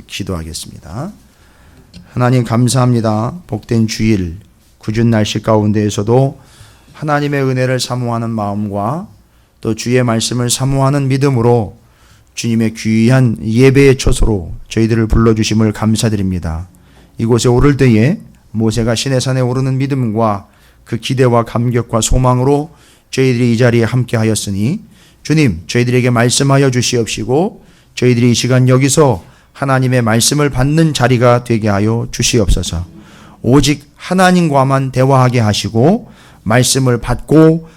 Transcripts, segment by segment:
기도하겠습니다. 하나님 감사합니다. 복된 주일, 궂은 날씨 가운데에서도 하나님의 은혜를 사모하는 마음과 또 주의 말씀을 사모하는 믿음으로 주님의 귀한 예배의 처소로 저희들을 불러주심을 감사드립니다. 이곳에 오를 때에 모세가 시내산에 오르는 믿음과 그 기대와 감격과 소망으로 저희들이 이 자리에 함께 하였으니 주님, 저희들에게 말씀하여 주시옵시고 저희들이 이 시간 여기서 하나님의 말씀을 받는 자리가 되게 하여 주시옵소서. 오직 하나님과만 대화하게 하시고 말씀을 받고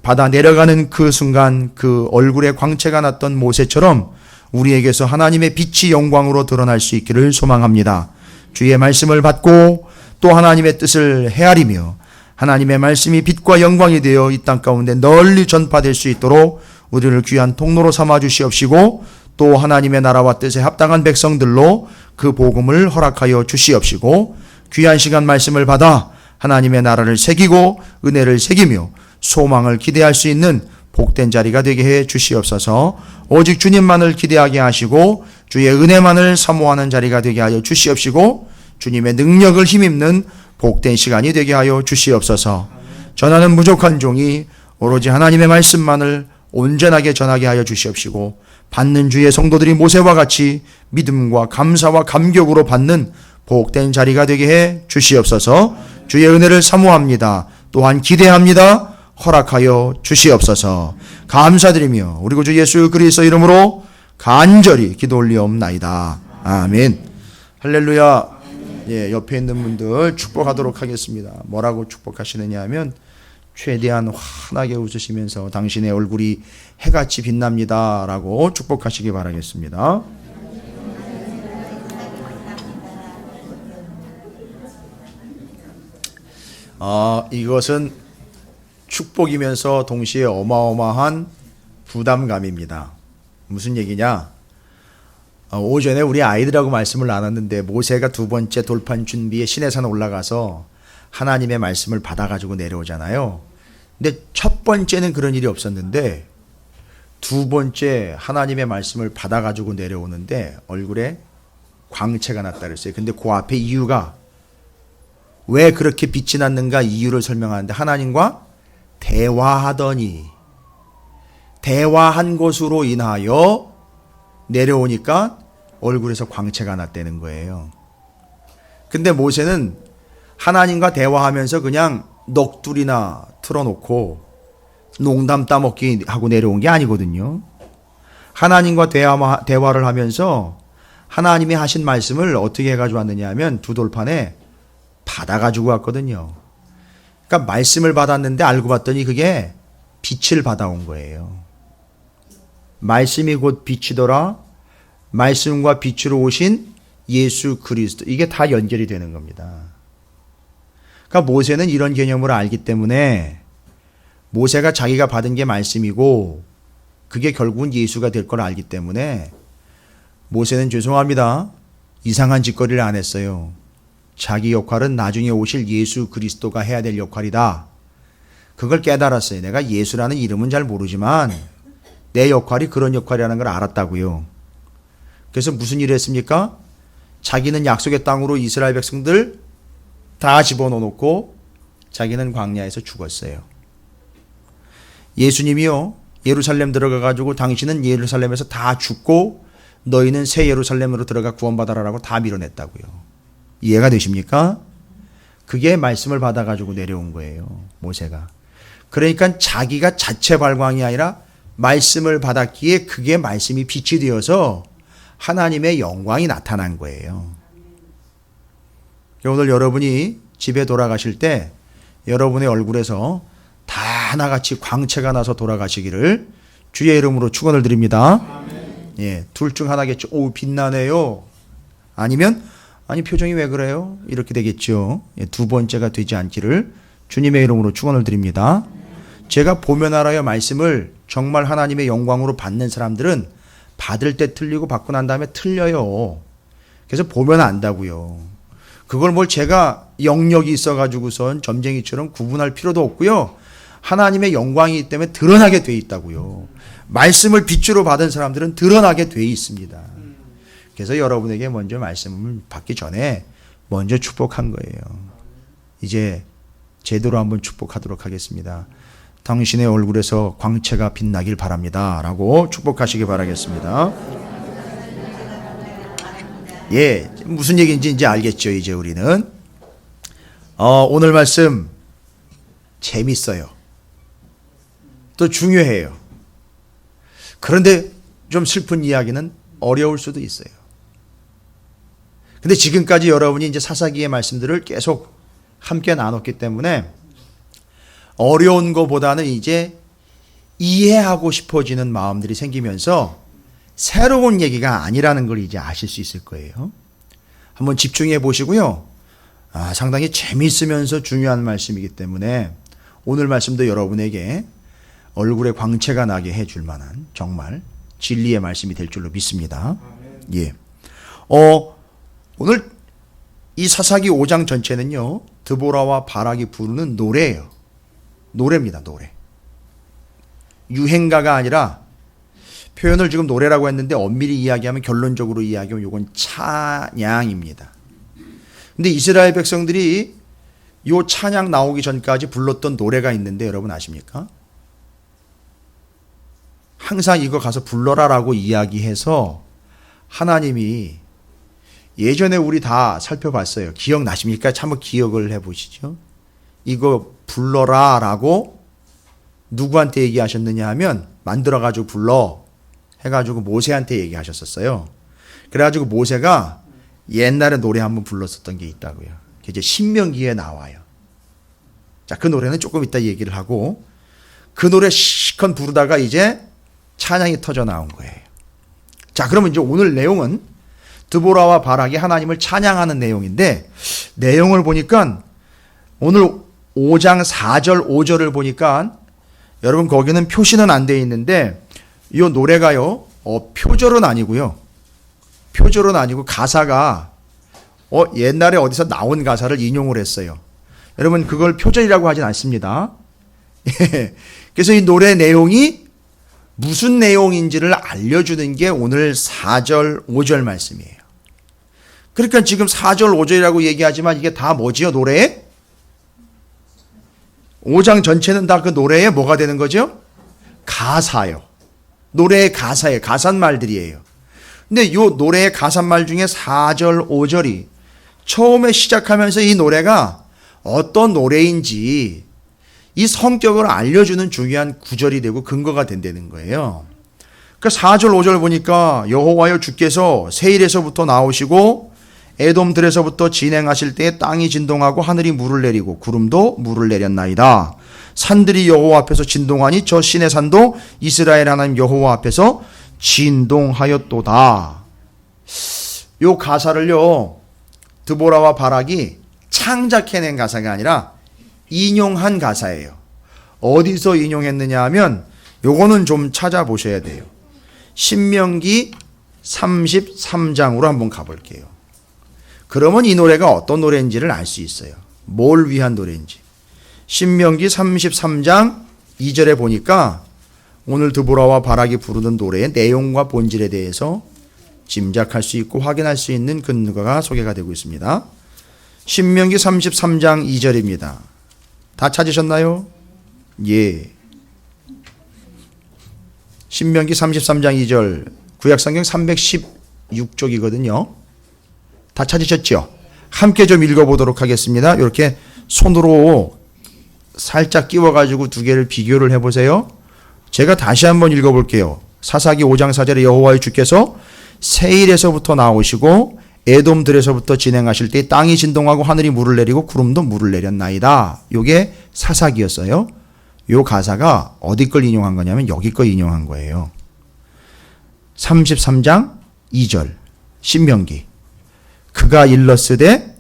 받아 내려가는 그 순간 그 얼굴에 광채가 났던 모세처럼 우리에게서 하나님의 빛이 영광으로 드러날 수 있기를 소망합니다. 주의 말씀을 받고 또 하나님의 뜻을 헤아리며 하나님의 말씀이 빛과 영광이 되어 이 땅 가운데 널리 전파될 수 있도록 우리를 귀한 통로로 삼아 주시옵시고 또 하나님의 나라와 뜻에 합당한 백성들로 그 복음을 허락하여 주시옵시고 귀한 시간 말씀을 받아 하나님의 나라를 새기고 은혜를 새기며 소망을 기대할 수 있는 복된 자리가 되게 해 주시옵소서. 오직 주님만을 기대하게 하시고 주의 은혜만을 사모하는 자리가 되게 하여 주시옵시고 주님의 능력을 힘입는 복된 시간이 되게 하여 주시옵소서. 전하는 부족한 종이 오로지 하나님의 말씀만을 온전하게 전하게 하여 주시옵시고 받는 주의 성도들이 모세와 같이 믿음과 감사와 감격으로 받는 복된 자리가 되게 해 주시옵소서. 주의 은혜를 사모합니다. 또한 기대합니다. 허락하여 주시옵소서. 감사드리며 우리 구주 예수 그리스도 이름으로 간절히 기도 올리옵나이다. 아멘. 할렐루야. 예, 옆에 있는 분들 축복하도록 하겠습니다. 뭐라고 축복하시느냐 하면 최대한 환하게 웃으시면서 당신의 얼굴이 해같이 빛납니다 라고 축복하시기 바라겠습니다. 이것은 축복이면서 동시에 어마어마한 부담감입니다. 무슨 얘기냐? 오전에 우리 아이들하고 말씀을 나눴는데 모세가 두 번째 돌판 준비에 시내산 올라가서 하나님의 말씀을 받아가지고 내려오잖아요. 근데 첫 번째는 그런 일이 없었는데 두 번째 하나님의 말씀을 받아가지고 내려오는데 얼굴에 광채가 났다 그랬어요. 근데 그 앞에 이유가 왜 그렇게 빛이 났는가 이유를 설명하는데 하나님과 대화하더니 대화한 것으로 인하여 내려오니까 얼굴에서 광채가 났다는 거예요. 근데 모세는 하나님과 대화하면서 그냥 넋두리나 틀어놓고 농담 따먹기 하고 내려온 게 아니거든요. 하나님과 대화를 하면서 하나님이 하신 말씀을 어떻게 해가지고 왔느냐 하면 두 돌판에 받아가지고 왔거든요. 그러니까 말씀을 받았는데 알고 봤더니 그게 빛을 받아온 거예요. 말씀이 곧 빛이더라. 말씀과 빛으로 오신 예수 그리스도. 이게 다 연결이 되는 겁니다. 그러니까 모세는 이런 개념을 알기 때문에 모세가 자기가 받은 게 말씀이고 그게 결국은 예수가 될 걸 알기 때문에 모세는 죄송합니다. 이상한 짓거리를 안 했어요. 자기 역할은 나중에 오실 예수 그리스도가 해야 될 역할이다. 그걸 깨달았어요. 내가 예수라는 이름은 잘 모르지만 내 역할이 그런 역할이라는 걸 알았다고요. 그래서 무슨 일을 했습니까? 자기는 약속의 땅으로 이스라엘 백성들 다 집어넣어놓고 자기는 광야에서 죽었어요. 예수님이요, 예루살렘 들어가가지고 당신은 예루살렘에서 다 죽고 너희는 새 예루살렘으로 들어가 구원받아라라고 다 밀어냈다고요. 이해가 되십니까? 그게 말씀을 받아가지고 내려온 거예요, 모세가. 그러니까 자기가 자체 발광이 아니라 말씀을 받았기에 그게 말씀이 빛이 되어서 하나님의 영광이 나타난 거예요. 오늘 여러분이 집에 돌아가실 때 여러분의 얼굴에서 다 하나같이 광채가 나서 돌아가시기를 주의 이름으로 축원을 드립니다. 예, 둘 중 하나겠죠. 오, 빛나네요. 아니면 아니 표정이 왜 그래요? 이렇게 되겠죠. 예, 두 번째가 되지 않기를 주님의 이름으로 축원을 드립니다. 제가 보면 알아요 말씀을 정말 하나님의 영광으로 받는 사람들은 받을 때 틀리고 받고 난 다음에 틀려요. 그래서 보면 안다고요. 그걸 뭘 제가 영역이 있어가지고선 점쟁이처럼 구분할 필요도 없고요. 하나님의 영광이기 때문에 드러나게 돼 있다고요. 말씀을 빛으로 받은 사람들은 드러나게 돼 있습니다. 그래서 여러분에게 먼저 말씀을 받기 전에 먼저 축복한 거예요. 이제 제대로 한번 축복하도록 하겠습니다. 당신의 얼굴에서 광채가 빛나길 바랍니다. 라고 축복하시기 바라겠습니다. 예, 무슨 얘기인지 이제 알겠죠, 이제 우리는. 오늘 말씀 재밌어요. 또 중요해요. 그런데 좀 슬픈 이야기는 어려울 수도 있어요. 근데 지금까지 여러분이 이제 사사기의 말씀들을 계속 함께 나눴기 때문에 어려운 것보다는 이제 이해하고 싶어지는 마음들이 생기면서 새로운 얘기가 아니라는 걸 이제 아실 수 있을 거예요. 한번 집중해 보시고요. 상당히 재미있으면서 중요한 말씀이기 때문에 오늘 말씀도 여러분에게 얼굴에 광채가 나게 해줄 만한 정말 진리의 말씀이 될 줄로 믿습니다. 예. 오늘 이 사사기 5장 전체는요, 드보라와 바락이 부르는 노래예요. 노래입니다, 노래. 유행가가 아니라 표현을 지금 노래라고 했는데 엄밀히 이야기하면 결론적으로 이야기하면 이건 찬양입니다. 근데 이스라엘 백성들이 이 찬양 나오기 전까지 불렀던 노래가 있는데 여러분 아십니까? 항상 이거 가서 불러라라고 이야기해서 하나님이 예전에 우리 다 살펴봤어요. 기억나십니까? 한번 기억을 해보시죠. 이거 불러라라고 누구한테 얘기하셨느냐 하면 만들어가지고 불러 해가지고 모세한테 얘기하셨었어요. 그래가지고 모세가 옛날에 노래 한번 불렀었던 게 있다고요. 그게 이제 신명기에 나와요. 자, 그 노래는 조금 이따 얘기를 하고 그 노래 시컷 부르다가 이제 찬양이 터져 나온 거예요. 자, 그러면 이제 오늘 내용은 드보라와 바락이 하나님을 찬양하는 내용인데 내용을 보니까 오늘 5장 4절 5절을 보니까 여러분 거기는 표시는 안 돼 있는데 이 노래가요 표절은 아니고요. 표절은 아니고 가사가 옛날에 어디서 나온 가사를 인용을 했어요. 여러분 그걸 표절이라고 하진 않습니다. 그래서 이 노래 내용이 무슨 내용인지를 알려주는 게 오늘 4절 5절 말씀이에요. 그러니까 지금 4절 5절이라고 얘기하지만 이게 다 뭐지요? 노래에? 5장 전체는 다 그 노래에 뭐가 되는 거죠? 가사요. 노래의 가사예요. 가사말들이에요. 근데 이 노래의 가사말 중에 4절 5절이 처음에 시작하면서 이 노래가 어떤 노래인지 이 성격을 알려주는 중요한 구절이 되고 근거가 된다는 거예요. 그러니까 4절 5절 보니까 여호와여 주께서 세일에서부터 나오시고 에돔들에서부터 진행하실 때에 땅이 진동하고 하늘이 물을 내리고 구름도 물을 내렸나이다. 산들이 여호와 앞에서 진동하니 저 신의 산도 이스라엘 하나님 여호와 앞에서 진동하였도다. 요 가사를요 드보라와 바락이 창작해낸 가사가 아니라 인용한 가사예요. 어디서 인용했느냐 하면 요거는 좀 찾아보셔야 돼요. 신명기 33장으로 한번 가볼게요. 그러면 이 노래가 어떤 노래인지를 알 수 있어요. 뭘 위한 노래인지. 신명기 33장 2절에 보니까 오늘 드보라와 바락이 부르는 노래의 내용과 본질에 대해서 짐작할 수 있고 확인할 수 있는 근거가 소개가 되고 있습니다. 신명기 33장 2절입니다. 다 찾으셨나요? 예. 신명기 33장 2절 구약성경 316쪽이거든요. 다 찾으셨죠? 함께 좀 읽어보도록 하겠습니다. 이렇게 손으로 살짝 끼워가지고 두 개를 비교를 해보세요. 제가 다시 한번 읽어볼게요. 사사기 5장 4절에 여호와의 주께서 세일에서부터 나오시고 에돔들에서부터 진행하실 때 땅이 진동하고 하늘이 물을 내리고 구름도 물을 내렸나이다. 요게 사사기였어요. 요 가사가 어디 걸 인용한 거냐면 여기 걸 인용한 거예요. 33장 2절 신명기 그가 일렀으되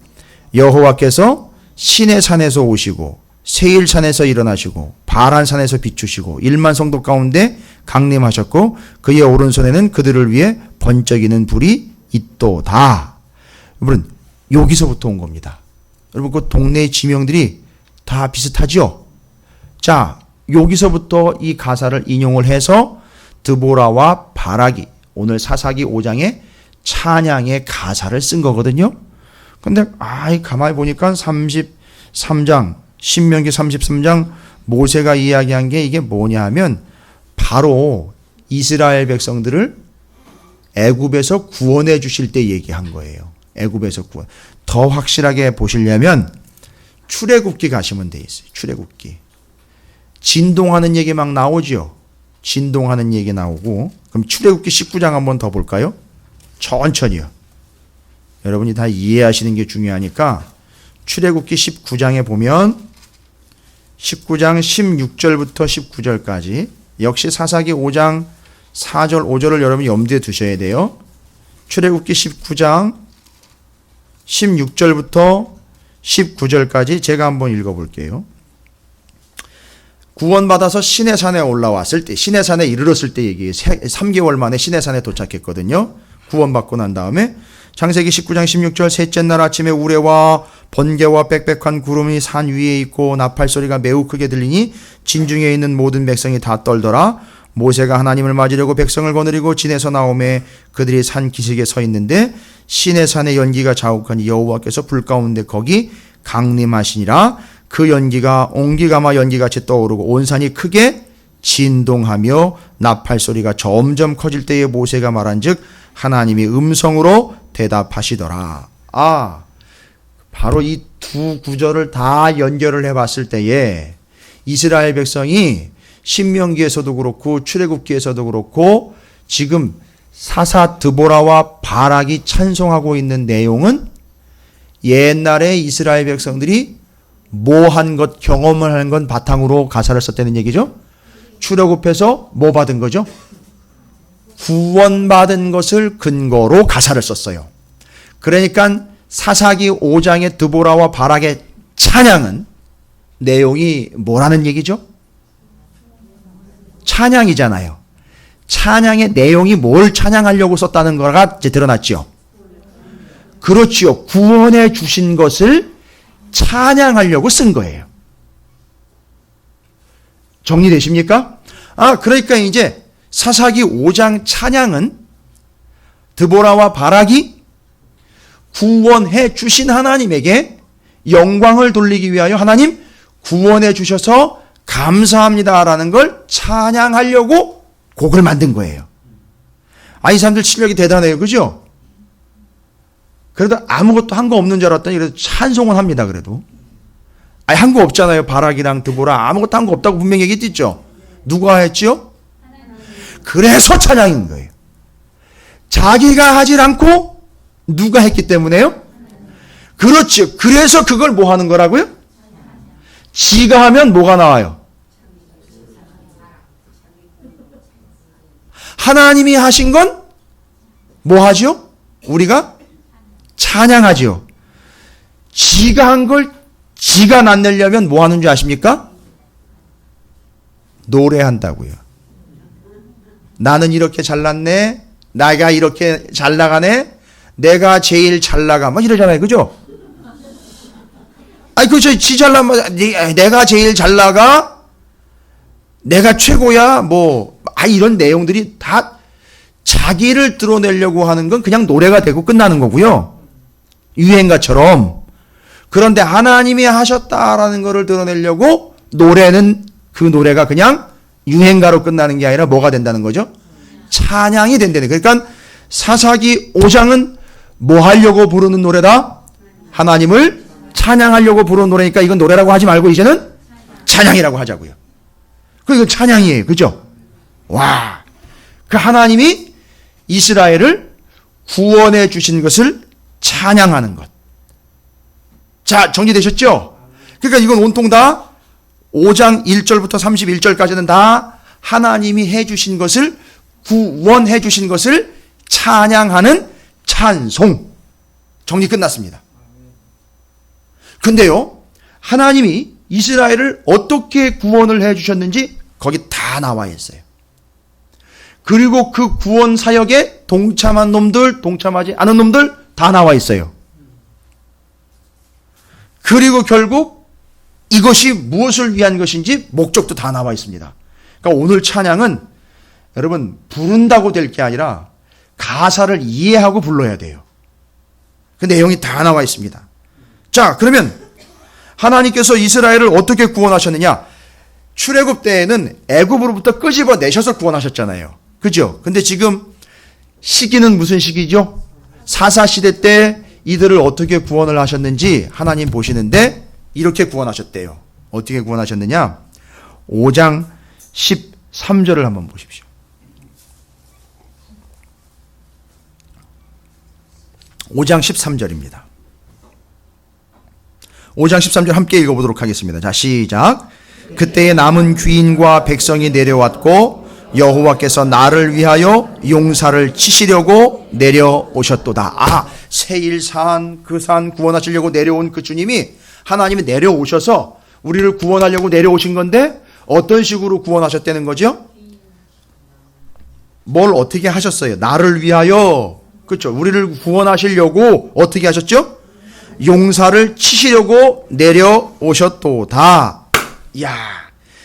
여호와께서 시내 산에서 오시고 세일산에서 일어나시고 바란산에서 비추시고 1만 성도 가운데 강림하셨고 그의 오른손에는 그들을 위해 번쩍이는 불이 있도다. 여러분 여기서부터 온 겁니다. 여러분 그 동네의 지명들이 다 비슷하죠? 자 여기서부터 이 가사를 인용을 해서 드보라와 바락이 오늘 사사기 5장에 찬양의 가사를 쓴 거거든요. 근데 가만히 보니까 33장 신명기 33장 모세가 이야기한 게 이게 뭐냐 하면 바로 이스라엘 백성들을 애굽에서 구원해 주실 때 얘기한 거예요. 애굽에서 구원. 더 확실하게 보시려면 출애굽기 가시면 돼 있어요. 출애굽기. 진동하는 얘기 막 나오죠. 진동하는 얘기 나오고. 그럼 출애굽기 19장 한번 더 볼까요? 천천히요. 여러분이 다 이해하시는 게 중요하니까 출애굽기 19장에 보면 19장 16절부터 19절까지 역시 사사기 5장 4절 5절을 여러분이 염두에 두셔야 돼요. 출애굽기 19장 16절부터 19절까지 제가 한번 읽어볼게요. 구원받아서 시내산에 올라왔을 때, 시내산에 이르렀을 때 얘기해요. 3개월 만에 시내산에 도착했거든요. 구원받고 난 다음에 창세기 19장 16절 셋째 날 아침에 우레와 번개와 빽빽한 구름이 산 위에 있고 나팔 소리가 매우 크게 들리니 진중에 있는 모든 백성이 다 떨더라. 모세가 하나님을 맞으려고 백성을 거느리고 진에서 나오매 그들이 산 기슭에 서 있는데 시내산의 연기가 자욱하니 여호와께서 불 가운데 거기 강림하시니라. 그 연기가 옹기가마 연기같이 떠오르고 온 산이 크게 진동하며 나팔 소리가 점점 커질 때에 모세가 말한즉 하나님이 음성으로 대답하시더라. 바로 이 두 구절을 다 연결을 해봤을 때에 이스라엘 백성이 신명기에서도 그렇고 출애굽기에서도 그렇고 지금 사사 드보라와 바락이 찬송하고 있는 내용은 옛날에 이스라엘 백성들이 뭐 한 것, 경험을 한 건 바탕으로 가사를 썼다는 얘기죠. 출애굽해서 뭐 받은 거죠? 구원받은 것을 근거로 가사를 썼어요. 그러니까 사사기 5장의 드보라와 바락의 찬양은 내용이 뭐라는 얘기죠? 찬양이잖아요. 찬양의 내용이 뭘 찬양하려고 썼다는 거가 이제 드러났죠. 그렇지요. 구원해 주신 것을 찬양하려고 쓴 거예요. 정리되십니까? 그러니까 이제 사사기 5장 찬양은 드보라와 바락이 구원해 주신 하나님에게 영광을 돌리기 위하여 하나님 구원해 주셔서 감사합니다라는 걸 찬양하려고 곡을 만든 거예요. 이 사람들 실력이 대단해요. 그죠? 그래도 아무것도 한 거 없는 줄 알았더니 그래도 찬송을 합니다. 그래도. 한 거 없잖아요. 바락이랑 드보라 아무것도 한 거 없다고 분명히 얘기했죠. 누가 했지요? 그래서 찬양인 거예요. 자기가 하질 않고 누가 했기 때문에요? 그렇죠. 그래서 그걸 뭐 하는 거라고요? 지가 하면 뭐가 나와요? 하나님이 하신 건 뭐 하죠? 우리가 찬양하죠. 지가 한 걸 지가 낫내려면 뭐 하는 줄 아십니까? 노래한다고요. 나는 이렇게 잘났네. 내가 이렇게 잘 나가네. 내가 제일 잘 나가. 막 이러잖아요. 그죠? 그렇죠. 지 잘나면 내가 제일 잘 나가. 내가 최고야. 이런 내용들이 다 자기를 드러내려고 하는 건 그냥 노래가 되고 끝나는 거고요. 유행가처럼. 그런데 하나님이 하셨다라는 것을 드러내려고 노래는 그 노래가 그냥 유행가로 끝나는 게 아니라 뭐가 된다는 거죠? 찬양이 된다는 거예요. 그러니까 사사기 5장은 뭐 하려고 부르는 노래다? 하나님을 찬양하려고 부르는 노래니까 이건 노래라고 하지 말고 이제는 찬양이라고 하자고요. 이건 찬양이에요. 그죠? 그 하나님이 이스라엘을 구원해 주신 것을 찬양하는 것. 자, 정리되셨죠? 그러니까 이건 온통 다 5장 1절부터 31절까지는 다 하나님이 해 주신 것을 구원해 주신 것을 찬양하는 찬송. 정리 끝났습니다. 근데요, 하나님이 이스라엘을 어떻게 구원을 해 주셨는지 거기 다 나와 있어요. 그리고 그 구원 사역에 동참한 놈들, 동참하지 않은 놈들 다 나와 있어요. 그리고 결국 이것이 무엇을 위한 것인지 목적도 다 나와 있습니다. 그러니까 오늘 찬양은 여러분 부른다고 될 게 아니라 가사를 이해하고 불러야 돼요. 그 내용이 다 나와 있습니다. 자, 그러면 하나님께서 이스라엘을 어떻게 구원하셨느냐? 출애굽 때에는 애굽으로부터 끄집어 내셔서 구원하셨잖아요. 그죠? 근데 지금 시기는 무슨 시기죠? 사사시대 때 이들을 어떻게 구원을 하셨는지 하나님 보시는데 이렇게 구원하셨대요. 어떻게 구원하셨느냐? 5장 13절을 한번 보십시오. 5장 13절입니다. 5장 13절 함께 읽어보도록 하겠습니다. 자, 시작. 그때에 남은 귀인과 백성이 내려왔고 여호와께서 나를 위하여 용사를 치시려고 내려오셨도다. 아, 세일산 그 산 구원하시려고 내려온 그 주님이 하나님이 내려오셔서 우리를 구원하려고 내려오신 건데 어떤 식으로 구원하셨다는 거죠? 뭘 어떻게 하셨어요? 나를 위하여, 그렇죠? 우리를 구원하시려고 어떻게 하셨죠? 용사를 치시려고 내려오셨도다. 이야,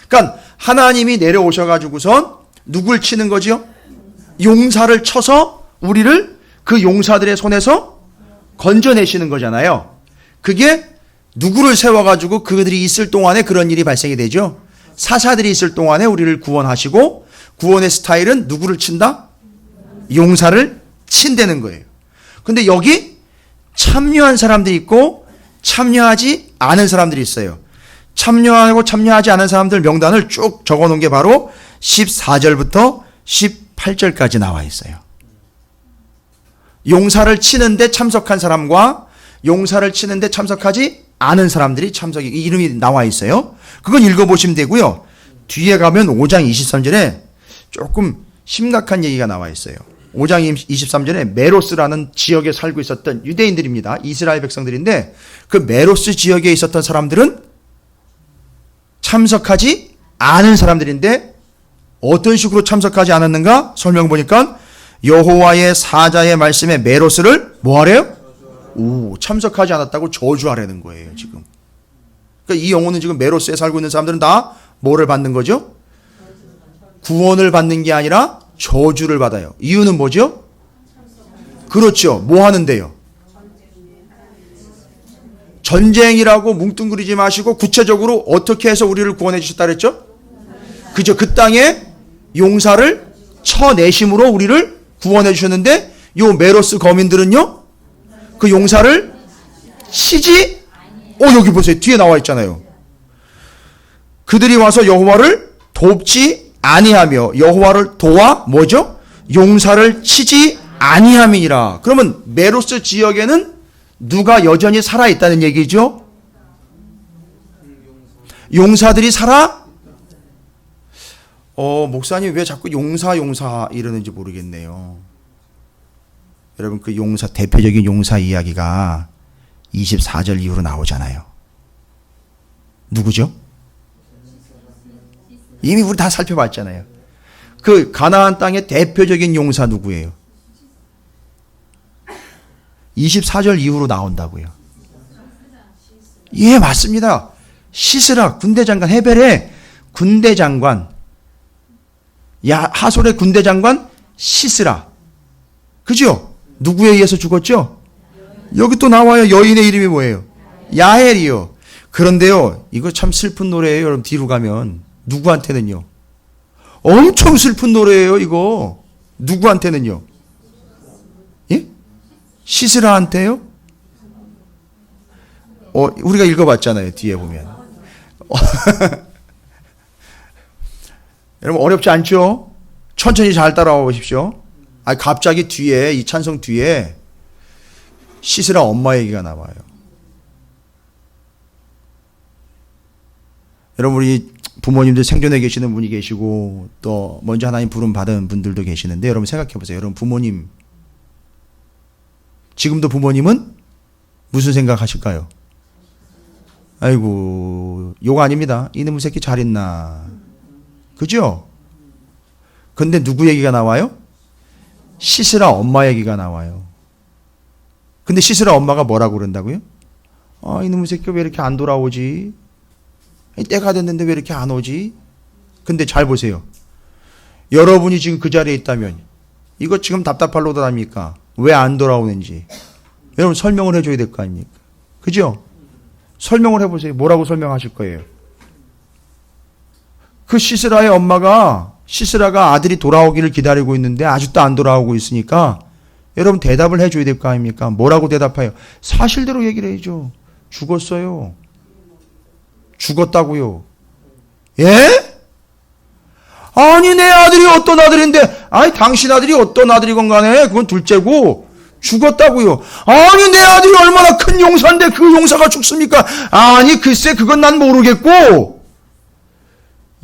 그러니까 하나님이 내려오셔가지고선 누굴 치는 거죠? 용사를 쳐서 우리를 그 용사들의 손에서 건져내시는 거잖아요. 그게 누구를 세워가지고 그들이 있을 동안에 그런 일이 발생이 되죠. 사사들이 있을 동안에 우리를 구원하시고 구원의 스타일은 누구를 친다? 용사를 친다는 거예요. 근데 여기 참여한 사람들이 있고 참여하지 않은 사람들이 있어요. 참여하고 참여하지 않은 사람들 명단을 쭉 적어놓은 게 바로 14절부터 18절까지 나와 있어요. 용사를 치는데 참석한 사람과 용사를 치는데 참석하지 않은 사람들이 이름이 나와 있어요. 그건 읽어보시면 되고요. 뒤에 가면 5장 23절에 조금 심각한 얘기가 나와 있어요. 5장 23절에 메로스라는 지역에 살고 있었던 유대인들입니다. 이스라엘 백성들인데 그 메로스 지역에 있었던 사람들은 참석하지 않은 사람들인데 어떤 식으로 참석하지 않았는가? 설명 보니까 여호와의 사자의 말씀에 메로스를 뭐하래요? 참석하지 않았다고 저주하라는 거예요, 지금. 그러니까 이 영혼은 지금 메로스에 살고 있는 사람들은 다 뭐를 받는 거죠? 구원을 받는 게 아니라 저주를 받아요. 이유는 뭐죠? 그렇죠. 뭐 하는데요? 전쟁이라고 뭉뚱그리지 마시고 구체적으로 어떻게 해서 우리를 구원해 주셨다 그랬죠? 그죠. 그 땅에 용사를 쳐내심으로 우리를 구원해 주셨는데 요 메로스 거민들은요, 그 용사를 치지, 여기 보세요. 뒤에 나와 있잖아요. 그들이 와서 여호와를 돕지 아니하며 여호와를 도와 뭐죠? 용사를 치지 아니함이니라. 그러면 메로스 지역에는 누가 여전히 살아있다는 얘기죠? 용사들이 살아? 목사님 왜 자꾸 용사 이러는지 모르겠네요. 여러분, 그 대표적인 용사 이야기가 24절 이후로 나오잖아요. 누구죠? 이미 우리 다 살펴봤잖아요. 그 가나안 땅의 대표적인 용사 누구예요? 24절 이후로 나온다고요. 예, 맞습니다. 시스라 군대장관, 헤벨의 군대장관, 하솔의 군대장관 시스라. 그죠? 누구에 의해서 죽었죠? 여기 또 나와요. 여인의 이름이 뭐예요? 야헬이요. 그런데요, 이거 참 슬픈 노래예요. 여러분, 뒤로 가면. 누구한테는요? 엄청 슬픈 노래예요, 이거. 누구한테는요? 예? 시스라한테요? 우리가 읽어봤잖아요, 뒤에 보면. 여러분, 어렵지 않죠? 천천히 잘 따라와 보십시오. 갑자기 뒤에, 이 찬송 뒤에 시스라 엄마 얘기가 나와요. 여러분, 우리 부모님들 생존해 계시는 분이 계시고 또 먼저 하나님 부름 받은 분들도 계시는데 여러분 생각해 보세요. 여러분 부모님, 지금도 부모님은 무슨 생각하실까요? 아이고, 욕 아닙니다. 이놈의 새끼 잘 있나. 그죠? 근데 누구 얘기가 나와요? 시스라 엄마 얘기가 나와요. 근데 시스라 엄마가 뭐라고 그런다고요? 이놈의 새끼 왜 이렇게 안 돌아오지? 때가 됐는데 왜 이렇게 안 오지? 근데 잘 보세요. 여러분이 지금 그 자리에 있다면 이거 지금 답답할로도 합니까? 왜 안 돌아오는지. 여러분 설명을 해줘야 될 거 아닙니까? 그죠? 설명을 해보세요. 뭐라고 설명하실 거예요? 그 시스라의 엄마가 시스라가 아들이 돌아오기를 기다리고 있는데 아직도 안 돌아오고 있으니까 여러분 대답을 해줘야 될 거 아닙니까? 뭐라고 대답해요? 사실대로 얘기를 해야죠. 죽었어요. 죽었다고요. 예? 아니 내 아들이 어떤 아들인데 아니 당신 아들이 어떤 아들이건 간에 그건 둘째고 죽었다고요. 아니 내 아들이 얼마나 큰 용사인데 그 용사가 죽습니까? 아니 글쎄 그건 난 모르겠고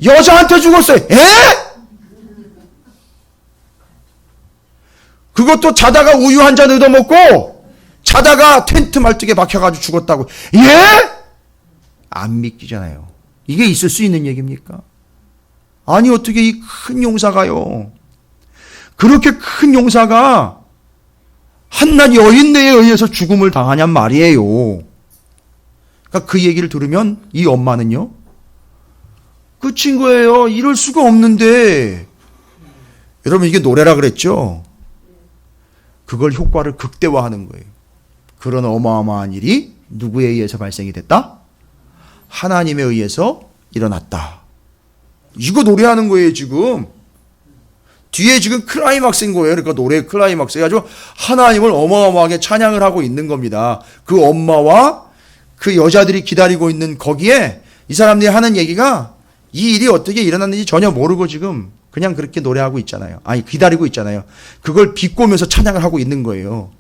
여자한테 죽었어요. 에? 그것도 자다가 우유 한 잔 얻어먹고 자다가 텐트 말뚝에 박혀가지고 죽었다고. 예? 안 믿기잖아요. 이게 있을 수 있는 얘기입니까? 아니 어떻게 이 큰 용사가요. 그렇게 큰 용사가 한낱 여인네에 의해서 죽음을 당하냔 말이에요. 그러니까 그 얘기를 들으면 이 엄마는요. 끝인 거예요. 이럴 수가 없는데. 여러분 이게 노래라 그랬죠. 그걸 효과를 극대화하는 거예요. 그런 어마어마한 일이 누구에 의해서 발생이 됐다? 하나님에 의해서 일어났다. 이거 노래하는 거예요 지금. 뒤에 지금 클라이막스인 거예요. 그러니까 노래의 클라이막스가 아주 하나님을 어마어마하게 찬양을 하고 있는 겁니다. 그 엄마와 그 여자들이 기다리고 있는 거기에 이 사람들이 하는 얘기가 이 일이 어떻게 일어났는지 전혀 모르고 지금 그냥 그렇게 노래하고 있잖아요. 아니 기다리고 있잖아요. 그걸 비꼬면서 찬양을 하고 있는 거예요.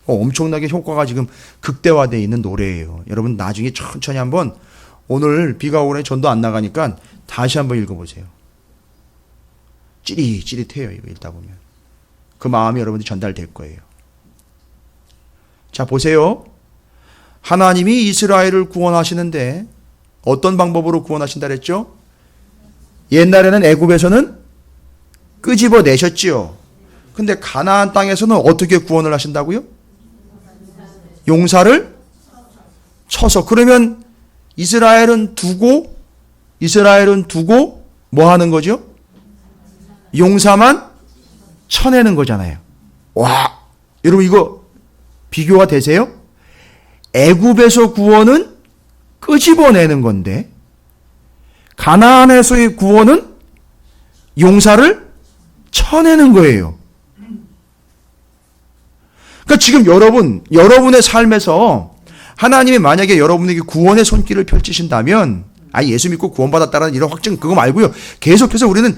엄청나게 효과가 지금 극대화되어 있는 노래예요. 여러분 나중에 천천히 한번 오늘 비가 오네 전도 안 나가니까 다시 한번 읽어보세요. 찌릿찌릿해요. 이거 읽다 보면. 그 마음이 여러분들 전달될 거예요. 자 보세요. 하나님이 이스라엘을 구원하시는데 어떤 방법으로 구원하신다 그랬죠? 옛날에는 애굽에서는 끄집어내셨지요. 근데 가나안 땅에서는 어떻게 구원을 하신다고요? 용사를 쳐서. 그러면 이스라엘은 두고 뭐 하는 거죠? 용사만 쳐내는 거잖아요. 와, 여러분 이거 비교가 되세요? 애굽에서 구원은 끄집어내는 건데 가나안에서의 구원은 용사를 쳐내는 거예요. 그러니까 지금 여러분의 삶에서 하나님이 만약에 여러분에게 구원의 손길을 펼치신다면, 예수 믿고 구원받았다는 이런 확증 그거 말고요. 계속해서 우리는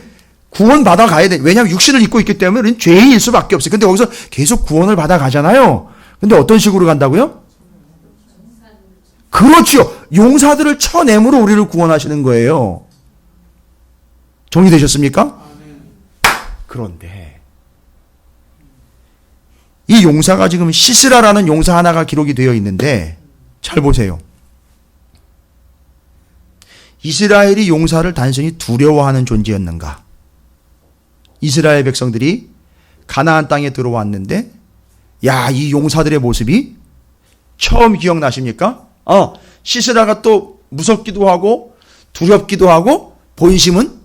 구원받아 가야 돼. 왜냐하면 육신을 입고 있기 때문에 우리는 죄인일 수밖에 없어요. 근데 거기서 계속 구원을 받아 가잖아요. 근데 어떤 식으로 간다고요? 그렇죠. 용사들을 쳐내므로 우리를 구원하시는 거예요. 정리되셨습니까? 그런데 이 용사가 지금 시스라라는 용사 하나가 기록이 되어 있는데 잘 보세요. 이스라엘이 용사를 단순히 두려워하는 존재였는가? 이스라엘 백성들이 가나안 땅에 들어왔는데 이 용사들의 모습이 처음 기억나십니까? 시스라가 또 무섭기도 하고 두렵기도 하고 본심은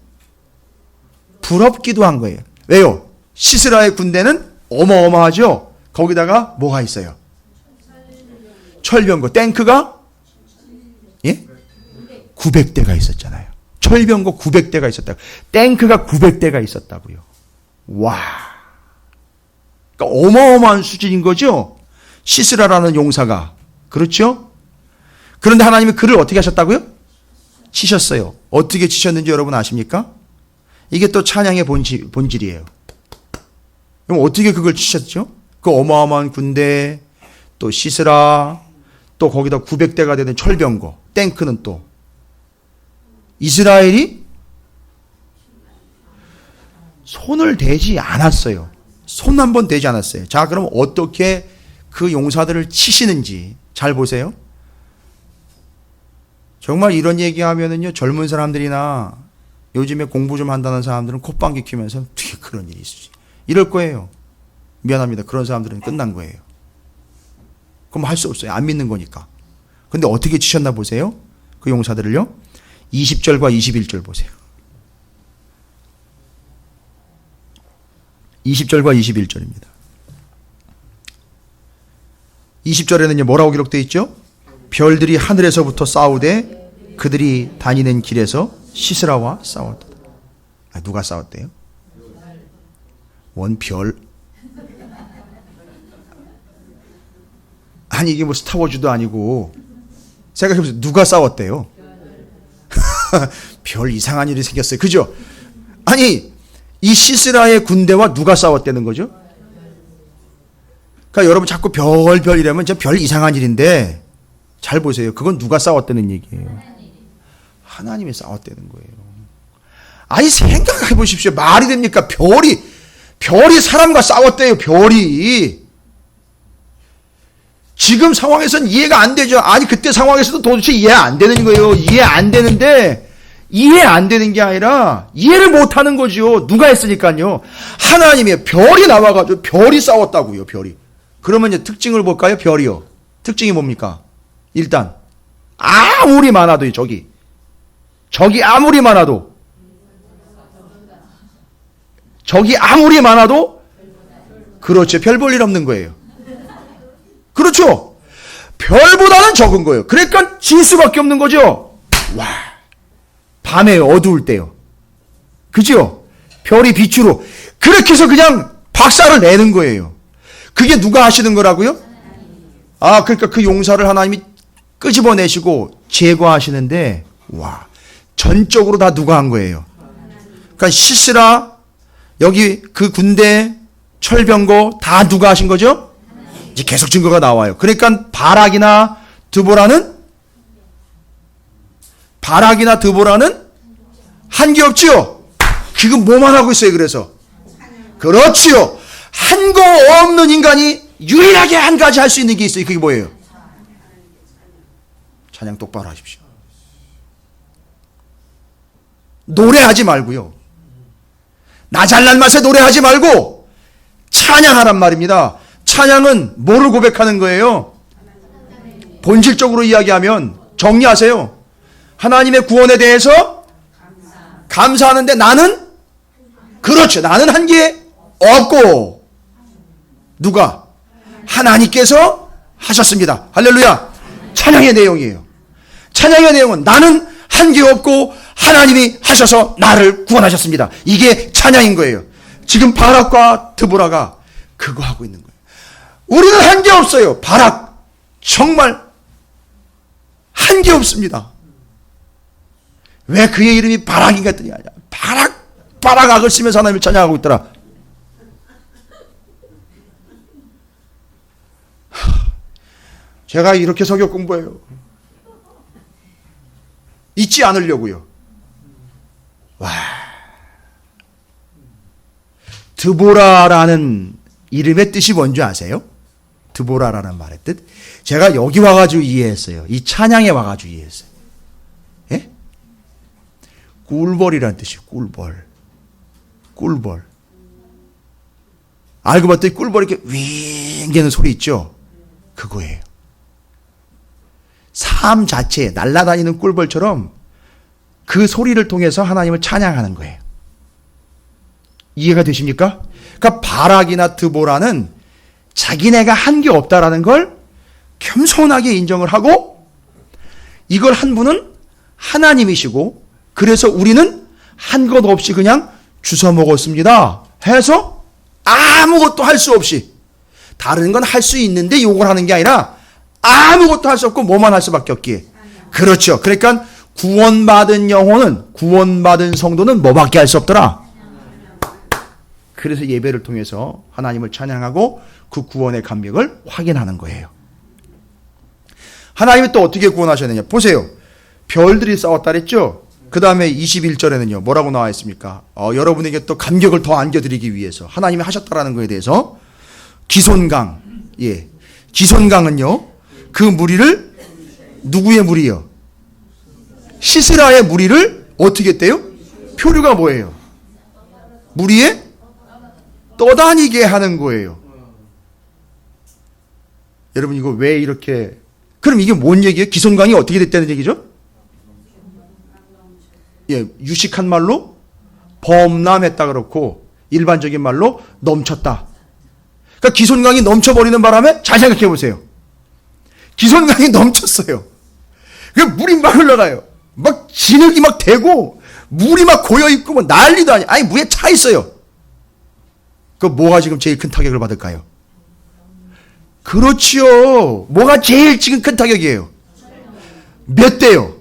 부럽기도 한 거예요. 왜요? 시스라의 군대는 어마어마하죠. 거기다가 뭐가 있어요? 철병거, 탱크가 900대가 있었잖아요. 철병거 900대가 있었다고. 탱크가 900대가 있었다고요. 와, 그러니까 어마어마한 수준인 거죠. 시스라라는 용사가. 그렇죠? 그런데 하나님이 그를 어떻게 하셨다고요? 치셨어요. 어떻게 치셨는지 여러분 아십니까? 이게 또 찬양의 본질이에요. 그럼 어떻게 그걸 치셨죠? 그 어마어마한 군대, 또 시스라, 또 거기다 900대가 되는 철병거, 탱크는 또 이스라엘이 손을 대지 않았어요. 손 한 번 대지 않았어요. 자, 그럼 어떻게 그 용사들을 치시는지 잘 보세요. 정말 이런 얘기하면은요, 젊은 사람들이나 요즘에 공부 좀 한다는 사람들은 콧방귀 뀌면서 어떻게 그런 일이 있지? 이럴 거예요. 미안합니다. 그런 사람들은 끝난 거예요. 그럼 할 수 없어요. 안 믿는 거니까. 근데 어떻게 치셨나 보세요. 그 용사들을요. 20절과 21절 보세요. 20절과 21절입니다. 20절에는요 뭐라고 기록되어 있죠? 별들이 하늘에서부터 싸우되 그들이 다니는 길에서 시스라와 싸웠다. 누가 싸웠대요? 원 별? 아니 이게 뭐 스타워즈도 아니고 생각해보세요. 누가 싸웠대요? 별 이상한 일이 생겼어요. 그죠? 아니 이 시스라의 군대와 누가 싸웠다는 거죠? 그러니까 여러분 자꾸 별 이라면 저 별 이상한 일인데 잘 보세요. 그건 누가 싸웠다는 얘기예요. 하나님이 싸웠다는 거예요. 아니 생각해 보십시오. 말이 됩니까? 별이 사람과 싸웠대요. 별이. 지금 상황에서는 이해가 안 되죠. 아니 그때 상황에서도 도대체 이해 안 되는 거예요. 이해 안 되는데 이해 안 되는 게 아니라 이해를 못 하는 거죠. 누가 했으니까요. 하나님의 별이 나와가지고 별이 싸웠다고요. 별이. 그러면 이제 특징을 볼까요? 별이요. 특징이 뭡니까? 일단 아무리 많아도 적이 아무리 많아도 그렇죠. 별 볼 일 없는 거예요. 그렇죠. 별보다는 적은 거예요. 그러니까 질 수밖에 없는 거죠. 와, 밤에 어두울 때요. 그죠? 별이 빛으로 그렇게 해서 그냥 박살을 내는 거예요. 그게 누가 하시는 거라고요? 그러니까 그 용사를 하나님이 끄집어내시고 제거하시는데 와, 전적으로 다 누가 한 거예요? 그러니까 시스라 여기 그 군대 철병거 다 누가 하신 거죠? 이제 계속 증거가 나와요. 그러니까 바락이나 드보라는 한 게 없지요. 지금 뭐만 하고 있어요. 그래서 그렇지요. 한 거 없는 인간이 유일하게 한 가지 할 수 있는 게 있어요. 그게 뭐예요? 찬양 똑바로 하십시오. 노래하지 말고요. 나 잘난 맛에 노래하지 말고 찬양하란 말입니다. 찬양은 뭐를 고백하는 거예요? 본질적으로 이야기하면 정리하세요. 하나님의 구원에 대해서 감사하는데 나는 한 게 없고 누가? 하나님께서 하셨습니다. 할렐루야. 찬양의 내용이에요. 찬양의 내용은 나는 한 게 없고 하나님이 하셔서 나를 구원하셨습니다. 이게 찬양인 거예요. 지금 바락과 드보라가 그거 하고 있는 거예요. 우리는 한 게 없어요. 바락 정말 한 게 없습니다. 왜 그의 이름이 바락인가 했더니 바락악을 쓰면서 하나님을 찬양하고 있더라. 제가 이렇게 성경 공부해요. 잊지 않으려고요. 와, 드보라라는 이름의 뜻이 뭔지 아세요? 드보라라는 말의 뜻? 제가 여기 와가지고 이해했어요. 이 찬양에 와가지고 이해했어요. 예? 꿀벌이라는 뜻이에요. 꿀벌. 알고 봤더니 꿀벌이 이렇게 윙 개는 소리 있죠? 그거예요. 삶 자체에 날아다니는 꿀벌처럼 그 소리를 통해서 하나님을 찬양하는 거예요. 이해가 되십니까? 그러니까 바락이나 드보라는 자기네가 한 게 없다라는 걸 겸손하게 인정을 하고 이걸 한 분은 하나님이시고 그래서 우리는 한 것 없이 그냥 주워 먹었습니다 해서 아무것도 할 수 없이 다른 건 할 수 있는데 요걸 하는 게 아니라 아무것도 할 수 없고 뭐만 할 수밖에 없기에 그렇죠. 그러니까 구원받은 영혼은 구원받은 성도는 뭐밖에 할 수 없더라. 그래서 예배를 통해서 하나님을 찬양하고 그 구원의 감격을 확인하는 거예요. 하나님이 또 어떻게 구원하셨느냐 보세요. 별들이 싸웠다 그랬죠. 그 다음에 21절에는요 뭐라고 나와 있습니까? 여러분에게 또 감격을 더 안겨드리기 위해서 하나님이 하셨다라는 거에 대해서 기손강, 기손강은요 그 무리를 누구의 무리요? 시스라의 무리를 어떻게 했대요? 표류가 뭐예요? 무리에 떠다니게 하는 거예요. 여러분 이거 왜 이렇게 그럼 이게 뭔 얘기예요? 기손강이 어떻게 됐다는 얘기죠? 유식한 말로 범람했다 그렇고 일반적인 말로 넘쳤다. 그러니까 기손강이 넘쳐버리는 바람에 잘 생각해 보세요. 기손강이 넘쳤어요. 그 물이 막 흘러가요. 막 진흙이 막 대고 물이 막 고여있고 뭐 난리도 아니야. 아니 물에 차 있어요. 그 뭐가 지금 제일 큰 타격을 받을까요? 그렇지요. 뭐가 제일 지금 큰 타격이에요? 몇 대요?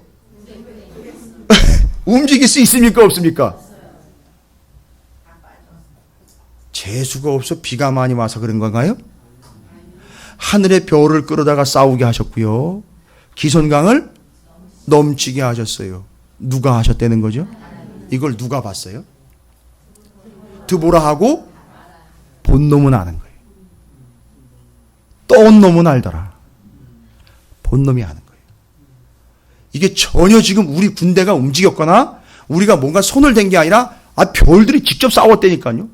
움직일 수 있습니까? 없습니까? 재수가 없어 비가 많이 와서 그런 건가요? 하늘의 별을 끌어다가 싸우게 하셨고요. 기손강을 넘치게 하셨어요. 누가 하셨다는 거죠? 이걸 누가 봤어요? 드보라하고 본 놈은 아는 거예요. 떠온 놈은 알더라. 본 놈이 아는 거예요. 이게 전혀 지금 우리 군대가 움직였거나 우리가 뭔가 손을 댄 게 아니라 별들이 직접 싸웠다니까요.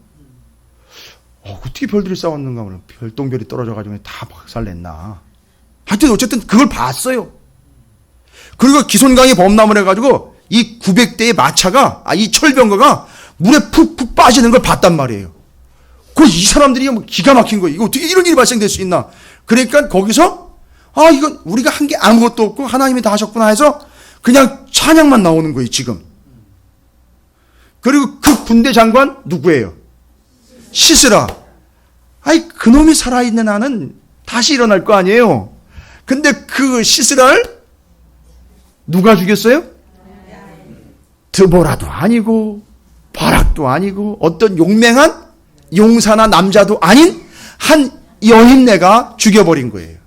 어떻게 별들이 싸웠는가 모르. 별똥별이 떨어져가지고 다 박살냈나. 하여튼 어쨌든 그걸 봤어요. 그리고 기손강이 범람을 해가지고 이 900대의 마차가 이 철병거가 물에 푹푹 빠지는 걸 봤단 말이에요. 이 사람들이 기가 막힌 거예요. 이거 어떻게 이런 일이 발생될 수 있나. 그러니까 거기서 이건 우리가 한 게 아무것도 없고 하나님이 다 하셨구나 해서 그냥 찬양만 나오는 거예요 지금. 그리고 그 군대 장관 누구예요? 시스라. 그놈이 살아있는 한은 다시 일어날 거 아니에요. 근데 그 시스라를 누가 죽였어요? 드보라도 아니고 바락도 아니고 어떤 용맹한 용사나 남자도 아닌 한 여인네가 죽여버린 거예요.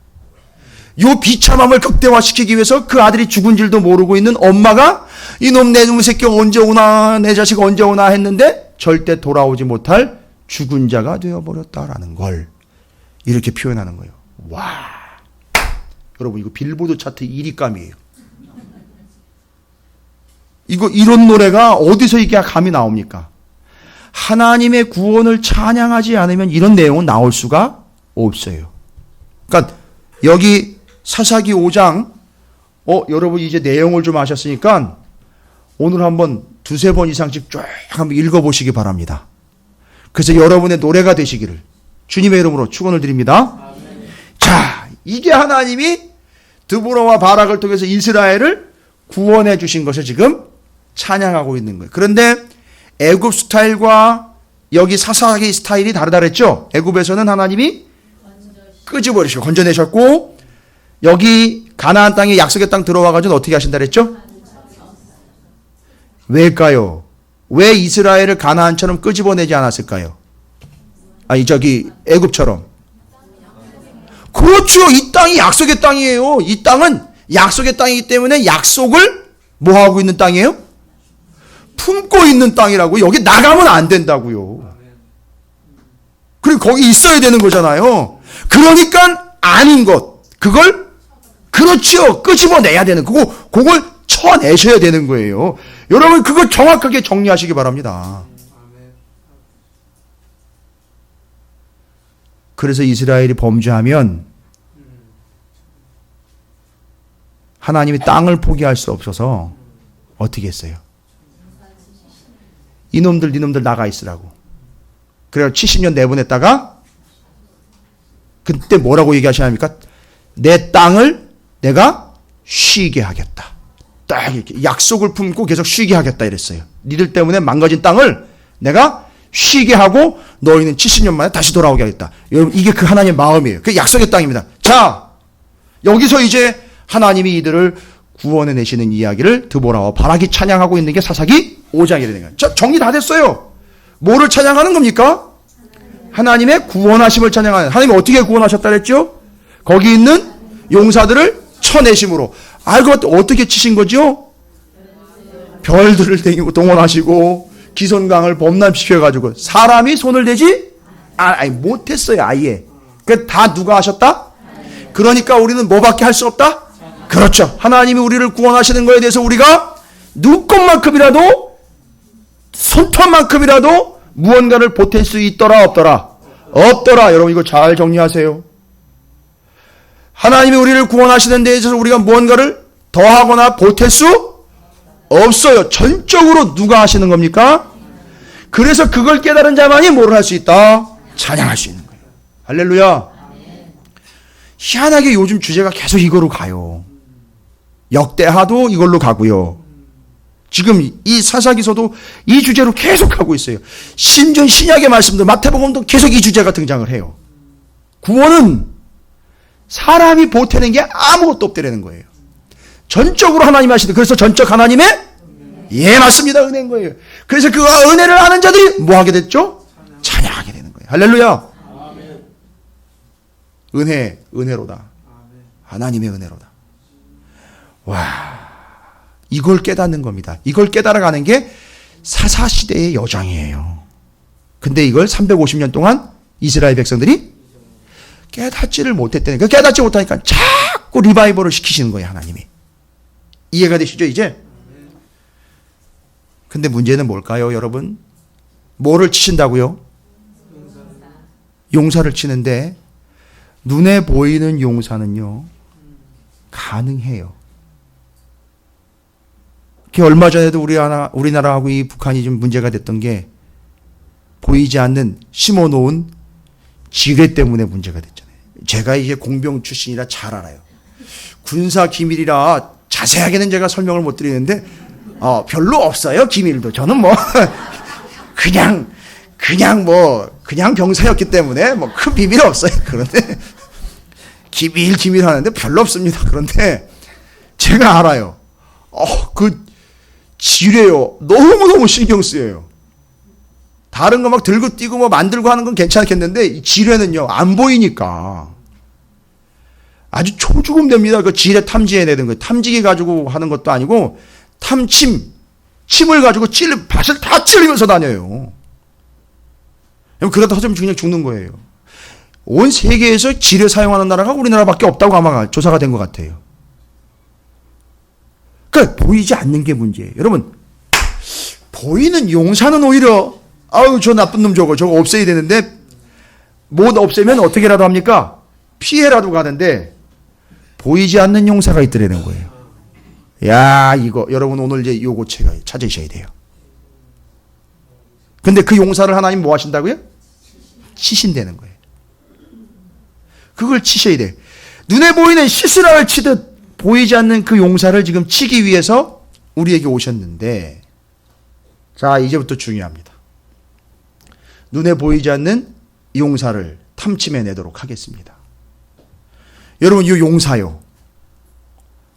요 비참함을 극대화시키기 위해서 그 아들이 죽은 줄도 모르고 있는 엄마가 이놈 내 새끼 언제 오나 내 자식 언제 오나 했는데 절대 돌아오지 못할 죽은 자가 되어버렸다라는 걸 이렇게 표현하는 거예요. 와, 여러분 이거 빌보드 차트 1위감이에요. 이런 노래가 어디서 이게 감이 나옵니까? 하나님의 구원을 찬양하지 않으면 이런 내용은 나올 수가 없어요. 그러니까 여기 사사기 5장 여러분 이제 내용을 좀 아셨으니까 오늘 한번 두세 번 이상씩 쫙 한번 읽어보시기 바랍니다. 그래서 여러분의 노래가 되시기를 주님의 이름으로 축원을 드립니다. 자, 이게 하나님이 드보라와 바락을 통해서 이스라엘을 구원해 주신 것을 지금 찬양하고 있는 거예요. 그런데 애굽 스타일과 여기 사사기 스타일이 다르다 그랬죠? 애굽에서는 하나님이 끄집어내시고 건져내셨고 여기 가나안 땅에 약속의 땅 들어와가지고 어떻게 하신다 그랬죠? 왜일까요? 왜 이스라엘을 가나안처럼 끄집어내지 않았을까요? 애굽처럼. 그렇죠. 이 땅이 약속의 땅이에요. 이 땅은 약속의 땅이기 때문에 약속을 뭐하고 있는 땅이에요? 품고 있는 땅이라고. 여기 나가면 안 된다고요. 그리고 거기 있어야 되는 거잖아요. 그러니까 아닌 것, 그걸 그렇죠. 끄집어내야 되는 그걸 쳐내셔야 되는 거예요. 여러분 그거 정확하게 정리하시기 바랍니다. 그래서 이스라엘이 범죄하면 하나님이 땅을 포기할 수 없어서 어떻게 했어요? 이놈들 나가 있으라고. 그래서 70년 내보냈다가 그때 뭐라고 얘기하시냐니까 내 땅을 내가 쉬게 하겠다. 딱 이렇게 약속을 품고 계속 쉬게 하겠다 이랬어요. 니들 때문에 망가진 땅을 내가 쉬게 하고 너희는 70년 만에 다시 돌아오게 하겠다. 여러분 이게 그 하나님의 마음이에요. 그 약속의 땅입니다. 자, 여기서 이제 하나님이 이들을 구원해 내시는 이야기를 드보라와 바락이 찬양하고 있는 게 사사기 5장이라는 거예요. 자, 정리 다 됐어요. 뭐를 찬양하는 겁니까? 하나님의 구원하심을 찬양하는. 하나님이 어떻게 구원하셨다 그랬죠? 거기 있는 용사들을 쳐내심으로. 그것도 어떻게 치신 거죠? 별들을 동원하시고 기손강을 범람시켜가지고 사람이 손을 대지 못했어요. 아예. 다 누가 하셨다? 그러니까 우리는 뭐밖에 할 수 없다? 그렇죠. 하나님이 우리를 구원하시는 거에 대해서 우리가 눈꼽만큼이라도 손톱만큼이라도 무언가를 보탤 수 있더라 없더라? 없더라. 여러분 이거 잘 정리하세요. 하나님이 우리를 구원하시는 데에 있어서 우리가 무언가를 더하거나 보탤 수 없어요. 전적으로 누가 하시는 겁니까? 그래서 그걸 깨달은 자만이 뭘 할 수 있다? 찬양할 수 있는 거예요. 할렐루야. 희한하게 요즘 주제가 계속 이거로 가요. 역대하도 이걸로 가고요. 지금 이 사사기서도 이 주제로 계속 가고 있어요. 심지어 신약의 말씀도 마태복음도 계속 이 주제가 등장을 해요. 구원은 사람이 보태는 게 아무것도 없다는 거예요. 전적으로 하나님 하시는, 그래서 전적 하나님의 예 맞습니다, 은혜인 거예요. 그래서 그 은혜를 아는 자들이 뭐 하게 됐죠? 찬양하게 되는 거예요. 할렐루야. 은혜로다. 하나님의 은혜로다. 와, 이걸 깨닫는 겁니다. 이걸 깨달아가는 게 사사시대의 여정이에요. 근데 이걸 350년 동안 이스라엘 백성들이 깨닫지를 못했다는 거예요. 깨닫지 못하니까 자꾸 리바이벌을 시키시는 거예요, 하나님이. 이해가 되시죠, 이제? 근데 문제는 뭘까요, 여러분? 뭐를 치신다고요? 용사를 치는데 눈에 보이는 용사는요, 가능해요. 얼마 전에도 우리나라하고 이 북한이 좀 문제가 됐던 게 보이지 않는 심어놓은 지뢰 때문에 문제가 됐잖아요. 제가 이제 공병 출신이라 잘 알아요. 군사 기밀이라 자세하게는 제가 설명을 못 드리는데 별로 없어요, 기밀도. 저는 뭐 그냥 병사였기 때문에 뭐 큰 비밀 없어요. 그런데 기밀 하는데 별로 없습니다. 그런데 제가 알아요. 그 지뢰요, 너무너무 신경 쓰여요. 다른 거 막 들고 뛰고 뭐 만들고 하는 건 괜찮겠는데 이 지뢰는요, 안 보이니까 아주 초죽음 됩니다. 그 지뢰 탐지해내는 거, 탐지기 가지고 하는 것도 아니고 침을 가지고 밭을 다 찔리면서 다녀요. 그러다 터지면 그냥 죽는 거예요. 온 세계에서 지뢰 사용하는 나라가 우리나라밖에 없다고 아마 조사가 된 것 같아요. 그러니까 보이지 않는 게 문제예요. 여러분, 보이는 용사는 오히려 저 나쁜 놈 저거 없애야 되는데 못 없애면 어떻게라도 합니까? 피해라도 가는데 보이지 않는 용사가 있더라는 거예요. 야, 이거 여러분 오늘 이제 요거 찾으셔야 돼요. 근데 그 용사를 하나님 뭐 하신다고요? 치신다는 거예요. 그걸 치셔야 돼요. 눈에 보이는 시스라를 치듯 보이지 않는 그 용사를 지금 치기 위해서 우리에게 오셨는데, 자, 이제부터 중요합니다. 눈에 보이지 않는 용사를 탐침해내도록 하겠습니다. 여러분, 이 용사요,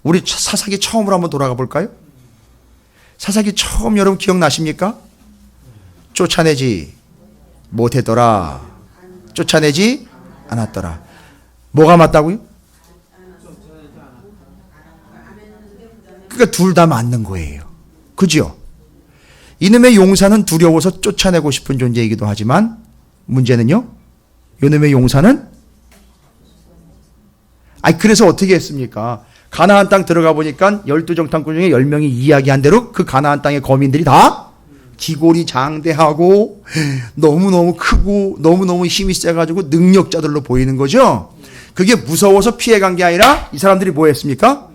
우리 사사기 처음으로 한번 돌아가 볼까요? 사사기 처음 여러분 기억나십니까? 쫓아내지 못했더라, 쫓아내지 않았더라. 뭐가 맞다고요? 그러니까 둘 다 맞는 거예요. 그죠? 이놈의 용사는 두려워서 쫓아내고 싶은 존재이기도 하지만 문제는요, 이놈의 용사는 그래서 어떻게 했습니까? 가나안 땅 들어가 보니까 12정탐꾼 중에 10명이 이야기한 대로 그 가나안 땅의 거민들이 다 기골이 장대하고 너무너무 크고 너무너무 힘이 세가지고 능력자들로 보이는 거죠. 그게 무서워서 피해간 게 아니라 이 사람들이 뭐 했습니까?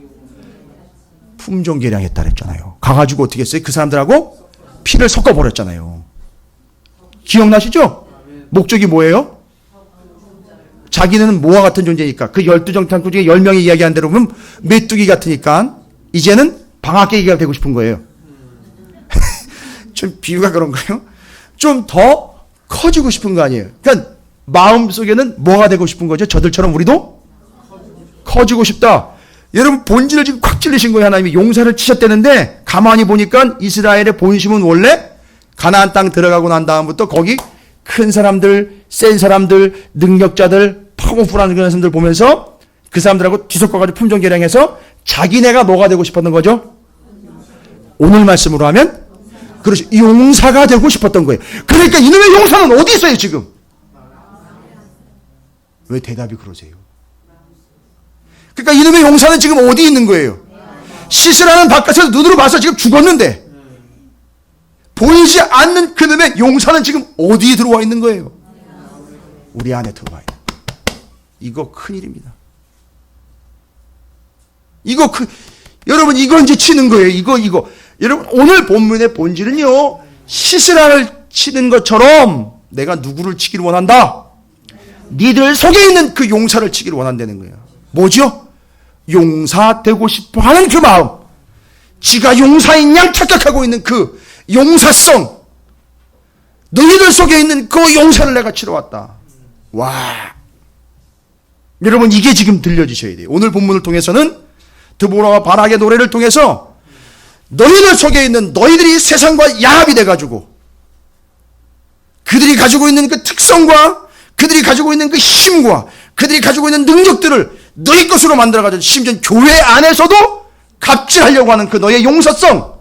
품종계량했다 그랬잖아요. 가가지고 어떻게 했어요? 그 사람들하고 피를 섞어버렸잖아요. 기억나시죠? 목적이 뭐예요? 자기는 뭐와 같은 존재니까, 그 12정탐꾼 중에 10명이 이야기한 대로 보면 메뚜기 같으니까 이제는 방앗개기가 되고 싶은 거예요. 좀 비유가 그런가요? 좀 더 커지고 싶은 거 아니에요? 그러니까 마음속에는 뭐가 되고 싶은 거죠? 저들처럼 우리도 커지고 싶다. 여러분, 본질을 지금 콱 찔리신 거예요. 하나님이 용사를 치셨다는데 가만히 보니까 이스라엘의 본심은 원래 가나안 땅 들어가고 난 다음부터 거기 큰 사람들, 센 사람들, 능력자들, 파워풀한 그런 사람들 보면서 그 사람들하고 뒤섞어가지고 품종계량해서 자기네가 뭐가 되고 싶었던 거죠? 오늘 말씀으로 하면 그렇죠, 용사가 되고 싶었던 거예요. 그러니까 이놈의 용사는 어디 있어요 지금? 왜 대답이 그러세요? 그러니까 이놈의 용사는 지금 어디 있는 거예요? 시스라는 바깥에서 눈으로 봐서 지금 죽었는데 보이지 않는 그놈의 용사는 지금 어디에 들어와 있는 거예요? 우리 안에 들어와 있는 거예요. 이거 큰일입니다. 여러분, 이거 이제 치는 거예요. 이거. 여러분, 오늘 본문의 본질은요, 시스라를 치는 것처럼 내가 누구를 치기를 원한다? 니들 속에 있는 그 용사를 치기를 원한다는 거예요. 뭐죠? 용사되고 싶어 하는 그 마음. 지가 용사인 양 착각하고 있는 그 용사성. 너희들 속에 있는 그 용사를 내가 치러 왔다. 와. 여러분, 이게 지금 들려주셔야 돼요. 오늘 본문을 통해서는 드보라와 바락의 노래를 통해서 너희들 속에 있는 너희들이 세상과 야합이 돼가지고 그들이 가지고 있는 그 특성과 그들이 가지고 있는 그 힘과 그들이 가지고 있는 능력들을 너희 것으로 만들어가지고 심지어 교회 안에서도 갑질하려고 하는 그 너의 용사성,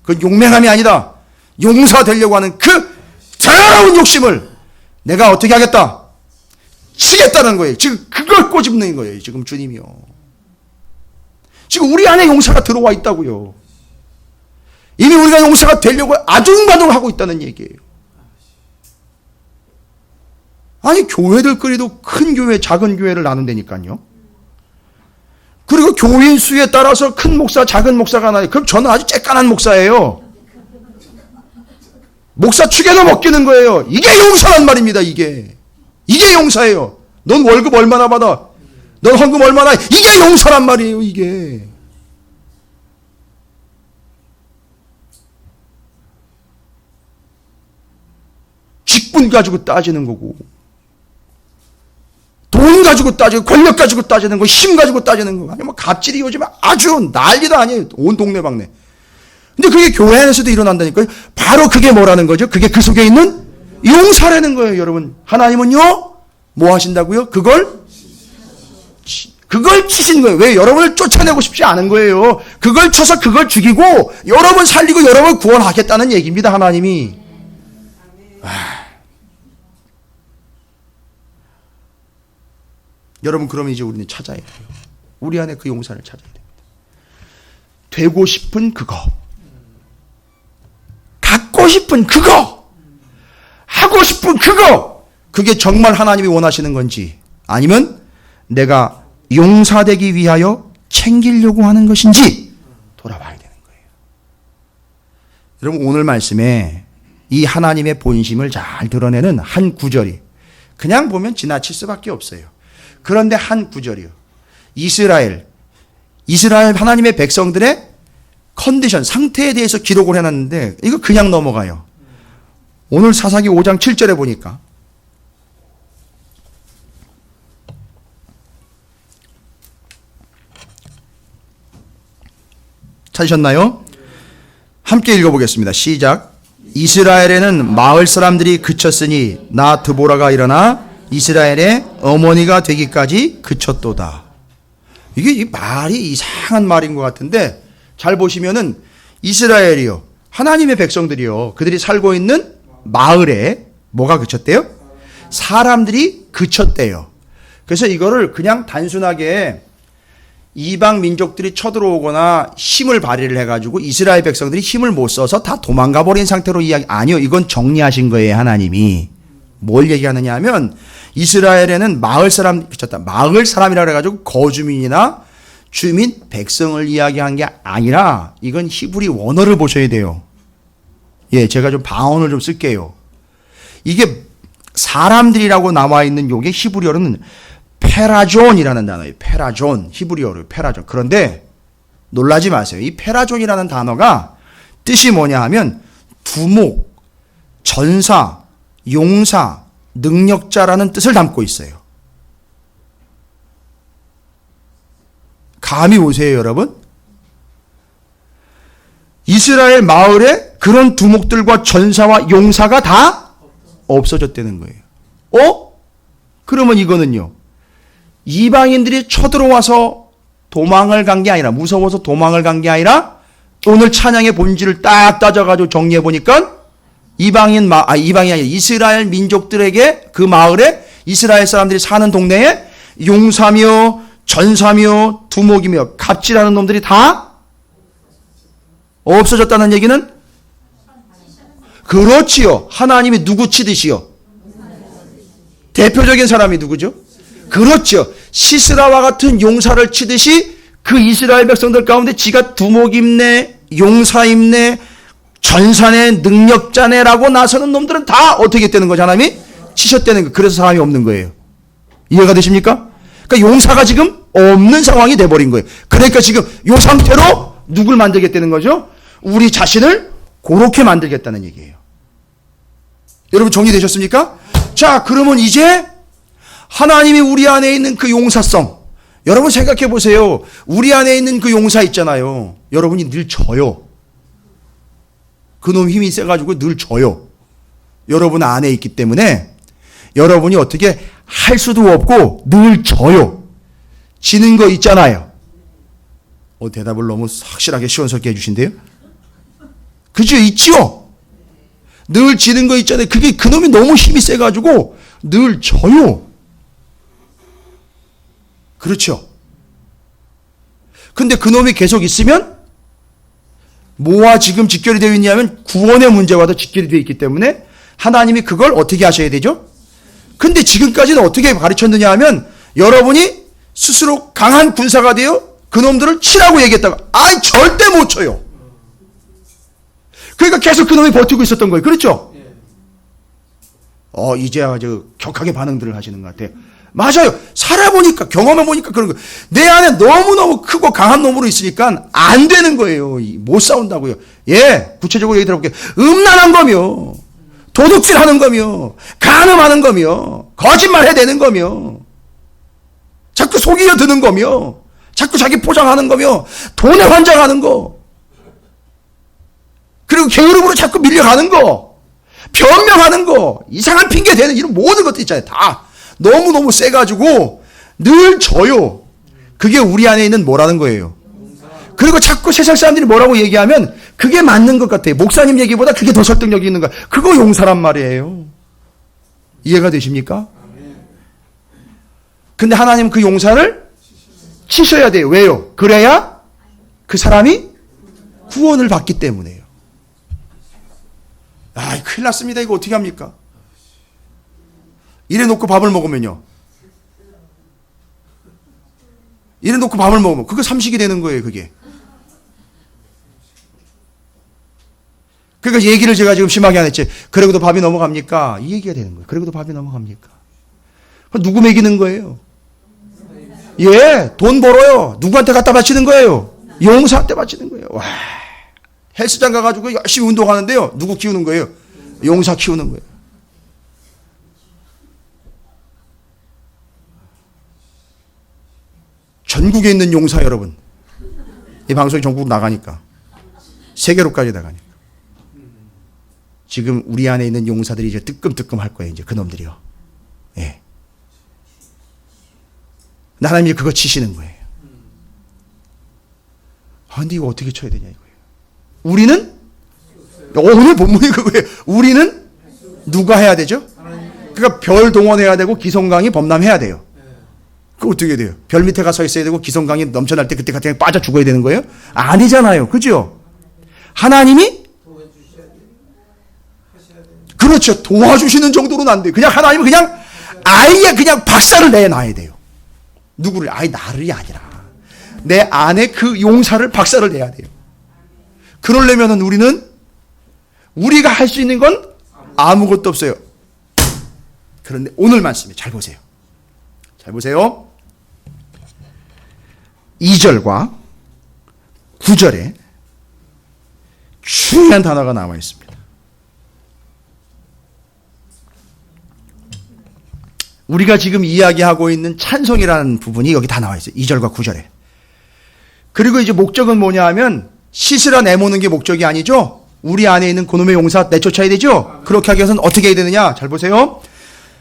그 용맹함이 아니다. 용사 되려고 하는 그 더러운 욕심을 내가 어떻게 하겠다? 치겠다는 거예요. 지금 그걸 꼬집는 거예요. 지금 주님이요. 지금 우리 안에 용사가 들어와 있다고요. 이미 우리가 용사가 되려고 아둥바둥하고 있다는 얘기예요. 아니, 교회들끼리도 큰 교회, 작은 교회를 나눈다니까요. 그리고 교인 수에 따라서 큰 목사, 작은 목사가 나요. 그럼 저는 아주 쬐깐한 목사예요. 목사 축에도 먹기는 거예요. 이게 용사란 말입니다. 이게 용사예요. 넌 월급 얼마나 받아? 넌 헌금 얼마나? 이게 용사란 말이에요. 이게. 직분 가지고 따지는 거고, 돈 가지고 따지고, 권력 가지고 따지는 거, 힘 가지고 따지는 거. 아니, 뭐 갑질이 요즘 아주 난리도 아니에요. 온 동네방네. 근데 그게 교회 안에서도 일어난다니까요. 바로 그게 뭐라는 거죠? 그게 그 속에 있는 용사라는 거예요, 여러분. 하나님은요, 뭐 하신다고요? 그걸 치신 거예요. 왜? 여러분을 쫓아내고 싶지 않은 거예요. 그걸 쳐서 그걸 죽이고, 여러분 살리고, 여러분 구원하겠다는 얘기입니다, 하나님이. 여러분, 그러면 이제 우리는 찾아야 돼요. 우리 안에 그 용사를 찾아야 됩니다. 되고 싶은 그거, 갖고 싶은 그거, 하고 싶은 그거, 그게 정말 하나님이 원하시는 건지, 아니면 내가 용사되기 위하여 챙기려고 하는 것인지 돌아봐야 되는 거예요. 여러분, 오늘 말씀에 이 하나님의 본심을 잘 드러내는 한 구절이 그냥 보면 지나칠 수밖에 없어요. 그런데 한 구절이요. 이스라엘 하나님의 백성들의 컨디션, 상태에 대해서 기록을 해놨는데 이거 그냥 넘어가요. 오늘 사사기 5장 7절에 보니까 찾으셨나요? 함께 읽어보겠습니다. 시작. 이스라엘에는 마을 사람들이 그쳤으니 나 드보라가 일어나 이스라엘의 어머니가 되기까지 그쳤도다. 이게 이 말이 이상한 말인 것 같은데 잘 보시면은 이스라엘이요, 하나님의 백성들이요, 그들이 살고 있는 마을에 뭐가 그쳤대요? 사람들이 그쳤대요. 그래서 이거를 그냥 단순하게 이방 민족들이 쳐들어오거나 힘을 발휘를 해가지고 이스라엘 백성들이 힘을 못 써서 다 도망가 버린 상태로 이야기, 아니요, 이건 정리하신 거예요. 하나님이 뭘 얘기하느냐 하면 이스라엘에는 마을 사람 그쳤다. 마을 사람이라 그래가지고 거주민이나 주민, 백성을 이야기한 게 아니라 이건 히브리 원어를 보셔야 돼요. 예, 제가 좀 방언을 좀 쓸게요. 이게 사람들이라고 나와 있는 요게 히브리어로는 페라존이라는 단어예요. 페라존, 히브리어로 페라존. 그런데 놀라지 마세요. 이 페라존이라는 단어가 뜻이 뭐냐 하면 두목, 전사, 용사, 능력자라는 뜻을 담고 있어요. 감이 오세요, 여러분? 이스라엘 마을에 그런 두목들과 전사와 용사가 다 없어졌다는 거예요. 그러면 이거는요, 이방인들이 쳐들어와서 도망을 간 게 아니라, 무서워서 도망을 간 게 아니라, 오늘 찬양의 본질을 딱 따져가지고 정리해 보니까 이방이 아니라 이스라엘 민족들에게 그 마을에 이스라엘 사람들이 사는 동네에 용사며 전사며 두목이며 갑질하는 놈들이 다 없어졌다는 얘기는, 그렇지요. 하나님이 누구 치듯이요? 대표적인 사람이 누구죠? 그렇죠. 시스라와 같은 용사를 치듯이 그 이스라엘 백성들 가운데 지가 두목 입네, 용사 입네, 전산의 능력자네라고 나서는 놈들은 다 어떻게 되는 거죠? 하나님이 치셨다는 거. 그래서 사람이 없는 거예요. 이해가 되십니까? 그러니까 용사가 지금 없는 상황이 돼버린 거예요. 그러니까 지금 이 상태로 누굴 만들겠다는 거죠? 우리 자신을 그렇게 만들겠다는 얘기예요. 여러분 정리되셨습니까? 자, 그러면 이제 하나님이 우리 안에 있는 그 용사성, 여러분 생각해 보세요. 우리 안에 있는 그 용사 있잖아요. 여러분이 늘 져요. 그놈 힘이 세가지고 늘 져요. 여러분 안에 있기 때문에 여러분이 어떻게 할 수도 없고 늘 져요. 지는 거 있잖아요. 대답을 너무 확실하게 시원스럽게 해주신대요. 그죠? 있죠? 늘 지는 거 있잖아요. 그게 그놈이 너무 힘이 세가지고 늘 져요. 그렇죠? 근데 그놈이 계속 있으면 뭐와 지금 직결이 되어 있냐면 구원의 문제와도 직결이 되어 있기 때문에 하나님이 그걸 어떻게 하셔야 되죠? 근데 지금까지는 어떻게 가르쳤느냐 하면 여러분이 스스로 강한 군사가 되어 그놈들을 치라고 얘기했다가 절대 못 쳐요. 그러니까 계속 그놈이 버티고 있었던 거예요. 그렇죠? 이제 아주 격하게 반응들을 하시는 것 같아요. 맞아요. 살아보니까, 경험해보니까 그런 거. 내 안에 너무너무 크고 강한 놈으로 있으니까 안 되는 거예요. 못 싸운다고요. 구체적으로 얘기 들어볼게요. 음란한 거며, 도둑질 하는 거며, 간음하는 거며, 거짓말 해대는 거며, 자꾸 속이려 드는 거며, 자꾸 자기 포장하는 거며, 돈에 환장하는 거, 그리고 게으름으로 자꾸 밀려가는 거, 변명하는 거, 이상한 핑계 대는 이런 모든 것들 있잖아요. 다 너무너무 세가지고 늘 져요. 그게 우리 안에 있는 뭐라는 거예요. 그리고 자꾸 세상 사람들이 뭐라고 얘기하면 그게 맞는 것 같아요. 목사님 얘기보다 그게 더 설득력이 있는 거야. 그거 용사란 말이에요. 이해가 되십니까? 근데 하나님 그 용사를 치셔야 돼요. 왜요? 그래야 그 사람이 구원을 받기 때문에요. 큰일 났습니다. 이거 어떻게 합니까? 이래 놓고 밥을 먹으면요. 이래 놓고 밥을 먹으면 그거 삼식이 되는 거예요. 그게. 그러니까 얘기를 제가 지금 심하게 안 했지. 그러고도 밥이 넘어갑니까? 이 얘기가 되는 거예요. 그러고도 밥이 넘어갑니까? 누구 먹이는 거예요? 돈 벌어요. 누구한테 갖다 바치는 거예요? 용사한테 바치는 거예요. 와, 헬스장 가가지고 열심히 운동하는데요. 누구 키우는 거예요? 용사 키우는 거예요. 전국에 있는 용사 여러분, 이 방송이 전국 나가니까, 세계로까지 나가니까, 지금 우리 안에 있는 용사들이 이제 뜨끔뜨끔 할 거예요. 이제 그놈들이요. 하나님이 그거 치시는 거예요. 근데 이거 어떻게 쳐야 되냐 이거예요. 우리는 오늘 본문이 그거예요. 우리는 누가 해야 되죠? 그러니까 별 동원해야 되고 기성강이 범람해야 돼요. 그 어떻게 돼요? 별 밑에 가서 있어야 되고 기성강이 넘쳐날 때 그때 그냥 빠져 죽어야 되는 거예요? 아니잖아요. 그죠? 하나님이 그렇죠. 도와주시는 정도로는 안 돼요. 그냥 하나님은 그냥 아예 그냥 박살을 내놔야 돼요. 누구를? 나를이 아니라 내 안에 그 용사를 박살을 내야 돼요. 그러려면은 우리가 할 수 있는 건 아무것도 없어요. 그런데 오늘 말씀에 잘 보세요. 잘 보세요. 2절과 9절에 중요한 단어가 나와 있습니다. 우리가 지금 이야기하고 있는 찬송이라는 부분이 여기 다 나와 있어요. 2절과 9절에. 그리고 이제 목적은 뭐냐 하면 시스라 내모는 게 목적이 아니죠. 우리 안에 있는 그놈의 용사 내쫓아야 되죠. 그렇게 하기 위해서는 어떻게 해야 되느냐. 잘 보세요.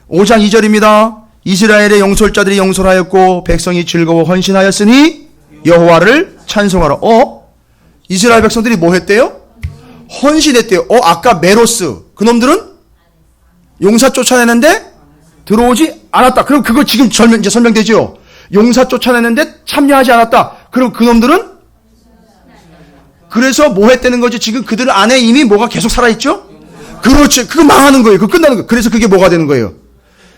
5장 2절입니다. 이스라엘의 영솔자들이 영솔하였고 백성이 즐거워 헌신하였으니 여호와를 찬송하라. 이스라엘 백성들이 뭐 했대요? 헌신했대요. 아까 메로스 그놈들은 용사 쫓아내는데 들어오지 않았다. 그럼 그거 지금 이제 설명되죠. 용사 쫓아내는데 참여하지 않았다. 그럼 그놈들은 그래서 뭐 했다는 거지? 지금 그들 안에 이미 뭐가 계속 살아있죠? 그렇지. 그거 망하는 거예요. 그거 끝나는 거예요. 그래서 그게 뭐가 되는 거예요?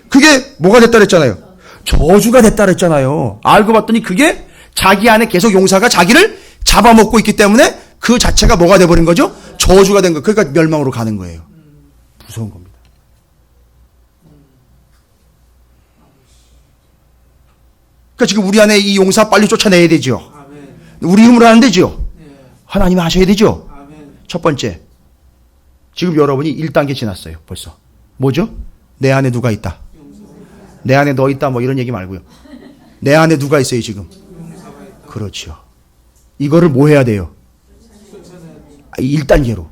그게 뭐가 됐다 그랬잖아요. 저주가 됐다 그랬잖아요. 알고 봤더니 그게 자기 안에 계속 용사가 자기를 잡아먹고 있기 때문에 그 자체가 뭐가 돼버린 거죠? 저주가 된 거. 그러니까 멸망으로 가는 거예요. 무서운 겁니다. 그러니까 지금 우리 안에 이 용사 빨리 쫓아내야 되죠. 우리 힘으로 하는 되죠. 하나님이 하셔야 되죠. 첫 번째, 지금 여러분이 1단계 지났어요. 벌써. 뭐죠? 내 안에 누가 있다. 내 안에 너 있다. 뭐 이런 얘기 말고요. 내 안에 누가 있어요 지금? 그렇죠. 이거를 뭐 해야 돼요? 1단계로.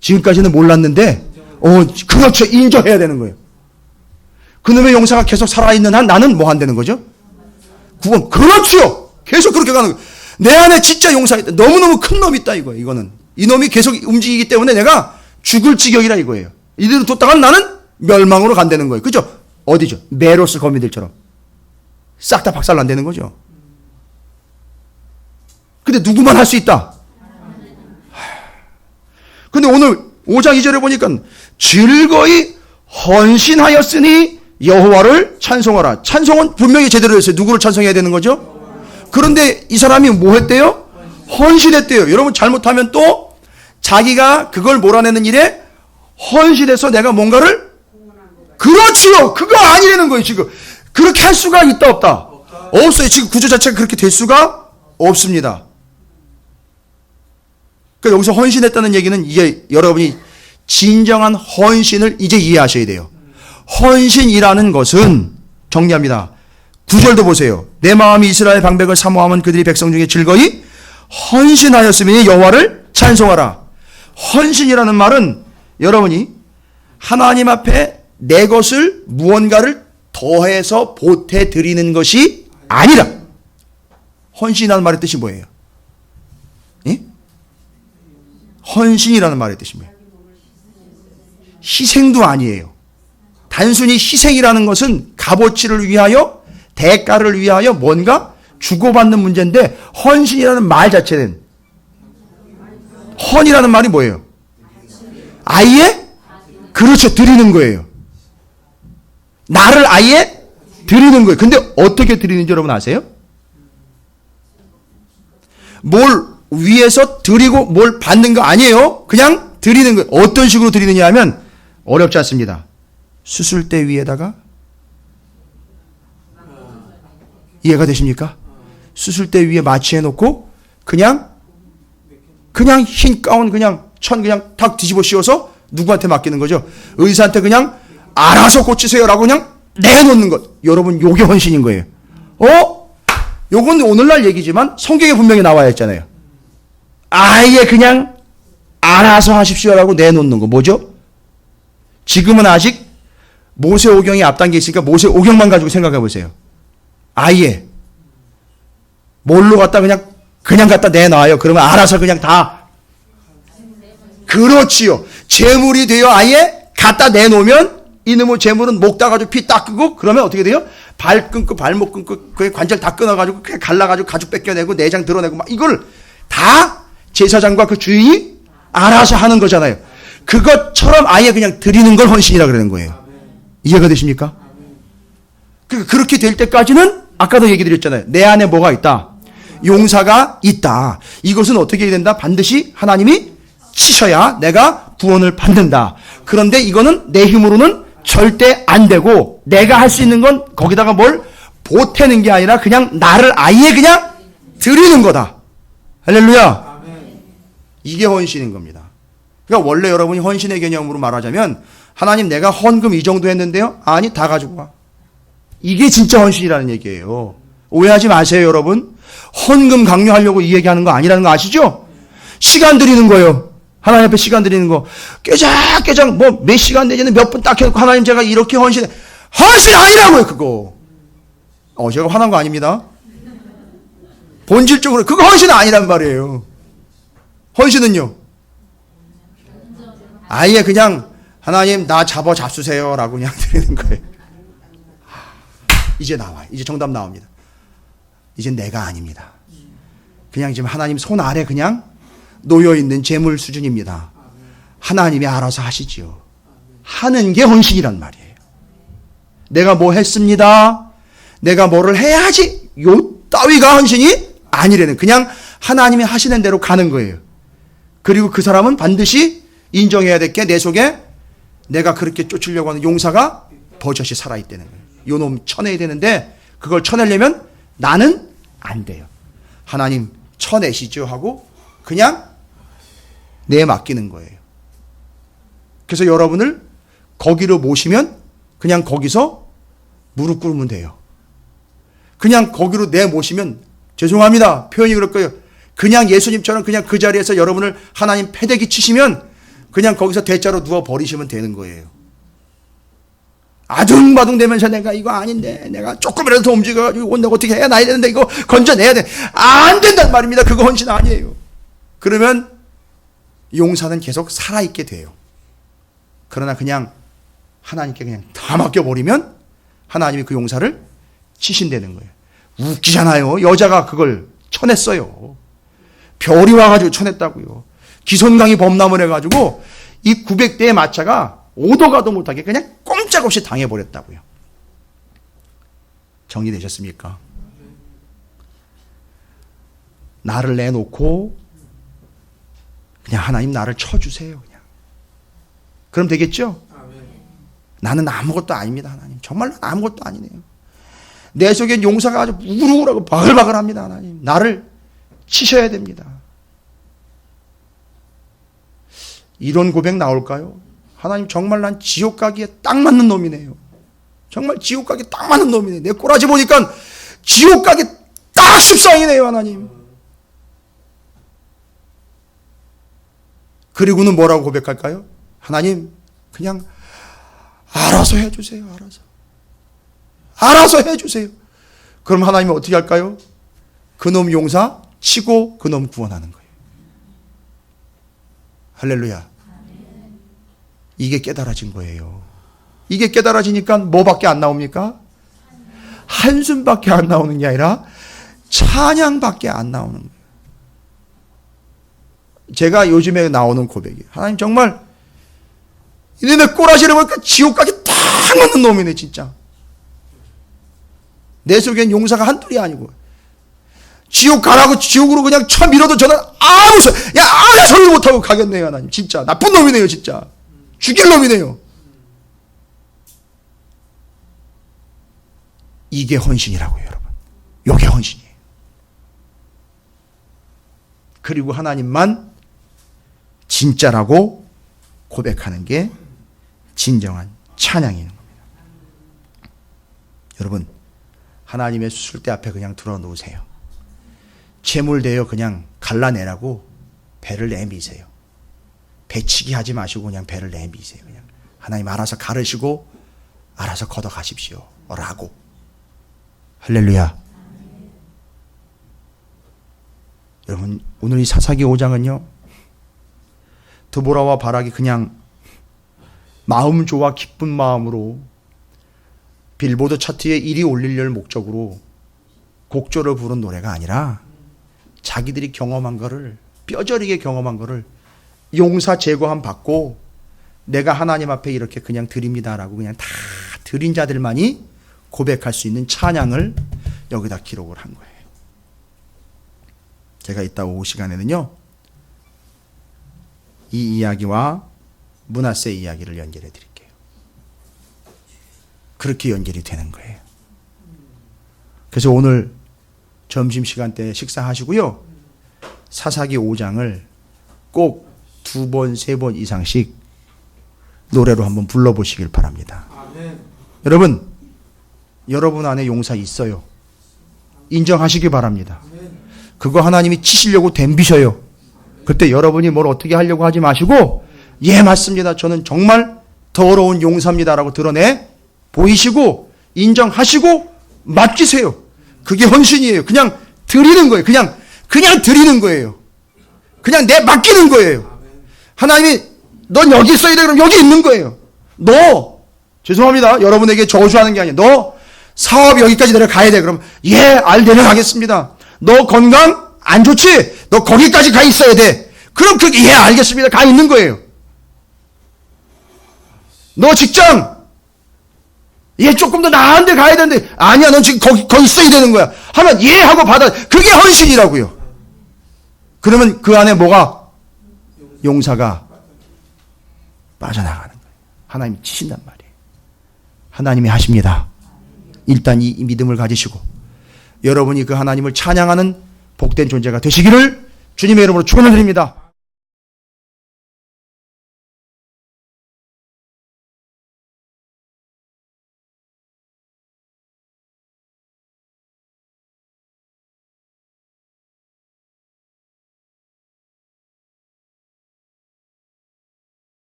지금까지는 몰랐는데 그렇죠. 인정해야 되는 거예요. 그놈의 용사가 계속 살아있는 한 나는 뭐 한다는 거죠? 구원. 그렇죠. 계속 그렇게 가는 거예요. 내 안에 진짜 용사 있다. 너무너무 큰 놈이 있다 이거예요. 이거는. 이놈이 계속 움직이기 때문에 내가 죽을 지경이라 이거예요. 이대로 뒀다간 나는 멸망으로 간다는 거예요. 그죠? 어디죠? 메로스 거미들처럼. 싹 다 박살난다는 거죠. 근데 누구만 할 수 있다? 근데 오늘 5장 2절에 보니까 즐거이 헌신하였으니 여호와를 찬송하라. 찬송은 분명히 제대로 했어요. 누구를 찬송해야 되는 거죠? 그런데 이 사람이 뭐 했대요? 헌신했대요. 여러분 잘못하면 또 자기가 그걸 몰아내는 일에 헌신해서 내가 뭔가를 그렇지요. 그거 아니라는 거예요. 지금 그렇게 할 수가 있다 없다? 없어요. 지금 구조 자체가 그렇게 될 수가 없습니다. 그러니까 여기서 헌신했다는 얘기는 이제 여러분이 진정한 헌신을 이제 이해하셔야 돼요. 헌신이라는 것은 정리합니다. 9절도 보세요. 내 마음이 이스라엘 방백을 사모하면 그들이 백성 중에 즐거이 헌신하였으니 여호와를 찬송하라. 헌신이라는 말은 여러분이 하나님 앞에 내 것을 무언가를 더해서 보태 드리는 것이 아니라, 헌신이라는 말의 뜻이 뭐예요? 예? 헌신이라는 말의 뜻이 뭐예요? 희생도 아니에요. 단순히 희생이라는 것은 값어치를 위하여, 대가를 위하여 뭔가 주고받는 문제인데, 헌신이라는 말 자체는, 헌이라는 말이 뭐예요? 아예? 그렇죠. 드리는 거예요. 나를 아예 드리는 거예요. 근데 어떻게 드리는지 여러분 아세요? 뭘 위해서 드리고 뭘 받는 거 아니에요. 그냥 드리는 거예요. 어떤 식으로 드리느냐 하면 어렵지 않습니다. 수술대 위에다가, 이해가 되십니까? 수술대 위에 마취해 놓고 그냥 흰 가운 그냥 탁 뒤집어 씌워서 누구한테 맡기는 거죠? 의사한테 그냥 알아서 고치세요라고 그냥 내놓는 것. 여러분, 요게 헌신인 거예요. 요건 오늘날 얘기지만 성경에 분명히 나와 있잖아요. 아예 그냥 알아서 하십시오라고 내놓는 거. 뭐죠? 지금은 아직 모세오경이 앞당겨 있으니까 모세오경만 가지고 생각해 보세요. 아예 뭘로 갖다 그냥 갖다 내놔요. 그러면 알아서 그냥 다. 그렇지요. 재물이 되어 아예 갖다 내놓으면 이놈의 재물은 목 따가지고 피 닦고 그러면 어떻게 돼요? 발 끊고 발목 끊고 그 관절 다 끊어가지고 그냥 갈라가지고 가죽 뺏겨내고 내장 드러내고 막 이걸 다 제사장과 그 주인이 알아서 하는 거잖아요. 그것처럼 아예 그냥 드리는 걸 헌신이라 그러는 거예요. 이해가 되십니까? 그렇게 될 때까지는 아까도 얘기 드렸잖아요. 내 안에 뭐가 있다? 용사가 있다. 이것은 어떻게 해야 된다? 반드시 하나님이 치셔야 내가 구원을 받는다. 그런데 이거는 내 힘으로는 절대 안 되고, 내가 할 수 있는 건 거기다가 뭘 보태는 게 아니라 그냥 나를 아예 그냥 드리는 거다. 할렐루야. 이게 헌신인 겁니다. 그러니까 원래 여러분이 헌신의 개념으로 말하자면, 하나님 내가 헌금 이 정도 했는데요? 아니, 다 가지고 와. 이게 진짜 헌신이라는 얘기예요. 오해하지 마세요, 여러분. 헌금 강요하려고 이 얘기하는 거 아니라는 거 아시죠? 시간 드리는 거예요. 하나님 앞에 시간 드리는 거. 깨작 뭐 몇 시간 내지는 몇 분 딱 해놓고 하나님 제가 이렇게 헌신 아니라고요, 그거. 제가 화난 거 아닙니다. 본질적으로 그거 헌신 아니란 말이에요. 헌신은요? 아예 그냥 하나님 나 잡수세요 라고 그냥 드리는 거예요. 이제 나와요. 이제 정답 나옵니다. 이제 내가 아닙니다. 그냥 지금 하나님 손 아래 그냥 놓여있는 재물 수준입니다. 하나님이 알아서 하시지요. 하는 게 헌신이란 말이에요. 내가 뭐 했습니다. 내가 뭐를 해야지. 요 따위가 헌신이 아니라는, 그냥 하나님이 하시는 대로 가는 거예요. 그리고 그 사람은 반드시 인정해야 될 게 내 속에 내가 그렇게 쫓으려고 하는 용사가 버젓이 살아있다는 거예요. 요놈 쳐내야 되는데 그걸 쳐내려면 나는 안 돼요. 하나님 쳐내시죠 하고 그냥 내맡기는 거예요. 그래서 여러분을 거기로 모시면 그냥 거기서 무릎 꿇으면 돼요. 그냥 거기로 내모시면 죄송합니다. 표현이 그럴 거예요. 그냥 예수님처럼 그냥 그 자리에서 여러분을 하나님 패대기 치시면 그냥 거기서 대자로 누워버리시면 되는 거예요. 아둥바둥 되면서 내가 이거 아닌데 내가 조금이라도 더 움직여가지고 내가 어떻게 해야 나야 되는데 이거 건져내야 돼. 안 된단 말입니다. 그거 헌신 아니에요. 그러면 용사는 계속 살아있게 돼요. 그러나 그냥 하나님께 그냥 다 맡겨버리면 하나님이 그 용사를 치신다는 거예요. 웃기잖아요. 여자가 그걸 쳐냈어요. 별이 와가지고 쳐냈다고요. 기손강이 범람을 해가지고 이 900대의 마차가 오도 가도 못하게 그냥 꼼짝없이 당해버렸다고요. 정리되셨습니까? 나를 내놓고 그냥 하나님 나를 쳐주세요. 그냥. 그럼 되겠죠? 나는 아무것도 아닙니다. 하나님. 정말 난 아무것도 아니네요. 내 속엔 용사가 아주 우글우글하고 바글바글합니다. 하나님. 나를 치셔야 됩니다. 이런 고백 나올까요? 하나님 정말 난 지옥 가기에 딱 맞는 놈이네요. 정말 지옥 가기에 딱 맞는 놈이네요. 내 꼬라지 보니까 지옥 가기 딱 십상이네요. 하나님. 그리고는 뭐라고 고백할까요? 하나님 그냥 알아서 해주세요. 알아서 해주세요. 그럼 하나님은 어떻게 할까요? 그놈 용사 치고 그놈 구원하는 거예요. 할렐루야. 이게 깨달아진 거예요. 이게 깨달아지니까 뭐밖에 안 나옵니까? 한숨밖에 안 나오는 게 아니라 찬양밖에 안 나오는 거예요. 제가 요즘에 나오는 고백이에요. 하나님 정말 이놈의 꼬라지를 보니까 지옥 가기 딱 맞는 놈이네 진짜. 내 속엔 용사가 한둘이 아니고 지옥 가라고 지옥으로 그냥 쳐밀어도 저는 아무 소리 못하고 가겠네요. 하나님 진짜 나쁜 놈이네요. 진짜 죽일 놈이네요. 이게 헌신이라고요. 여러분. 이게 헌신이에요. 그리고 하나님만 진짜라고 고백하는 게 진정한 찬양인 겁니다. 여러분 하나님의 수술대 앞에 그냥 들어놓으세요. 채물되어 그냥 갈라내라고 배를 내미세요. 배치기 하지 마시고 그냥 배를 내미세요. 그냥 하나님 알아서 가르시고 알아서 걷어가십시오. 라고. 할렐루야. 여러분 오늘 이 사사기 5장은요. 드보라와 바락이 그냥 마음 좋아 기쁜 마음으로 빌보드 차트에 1위 올리려는 목적으로 곡조를 부른 노래가 아니라 자기들이 경험한 거를 뼈저리게 경험한 거를 용사 제거함 받고 내가 하나님 앞에 이렇게 그냥 드립니다라고 그냥 다 드린 자들만이 고백할 수 있는 찬양을 여기다 기록을 한 거예요. 제가 이따 오후 시간에는요. 이 이야기와 므낫세 이야기를 연결해 드릴게요. 그렇게 연결이 되는 거예요. 그래서 오늘 점심시간 때 식사하시고요. 사사기 5장을 꼭 2번, 3번 이상씩 노래로 한번 불러보시길 바랍니다. 아멘. 여러분 안에 용사 있어요. 인정하시기 바랍니다. 그거 하나님이 치시려고 덤비셔요. 그때 여러분이 뭘 어떻게 하려고 하지 마시고 예 맞습니다. 저는 정말 더러운 용사입니다라고 드러내 보이시고 인정하시고 맡기세요. 그게 헌신이에요. 그냥 드리는 거예요. 그냥 드리는 거예요. 그냥 내 맡기는 거예요. 하나님이 넌 여기 있어야 돼. 그럼 여기 있는 거예요. 너 죄송합니다. 여러분에게 저주하는 게 아니에요. 너 사업 여기까지 내려가야 돼. 그럼 예, 내려가겠습니다. 너 건강 안 좋지? 너 거기까지 가 있어야 돼. 그럼 그게 예, 알겠습니다. 가 있는 거예요. 너 직장 예, 조금 더 나은 데 가야 되는데 아니야, 넌 지금 거기 있어야 되는 거야. 하면 예 하고 받아. 그게 헌신이라고요. 그러면 그 안에 뭐가 용사가 빠져나가는 거예요. 하나님이 치신단 말이에요. 하나님이 하십니다. 일단 이 믿음을 가지시고 여러분이 그 하나님을 찬양하는 복된 존재가 되시기를 주님의 이름으로 축원을 드립니다.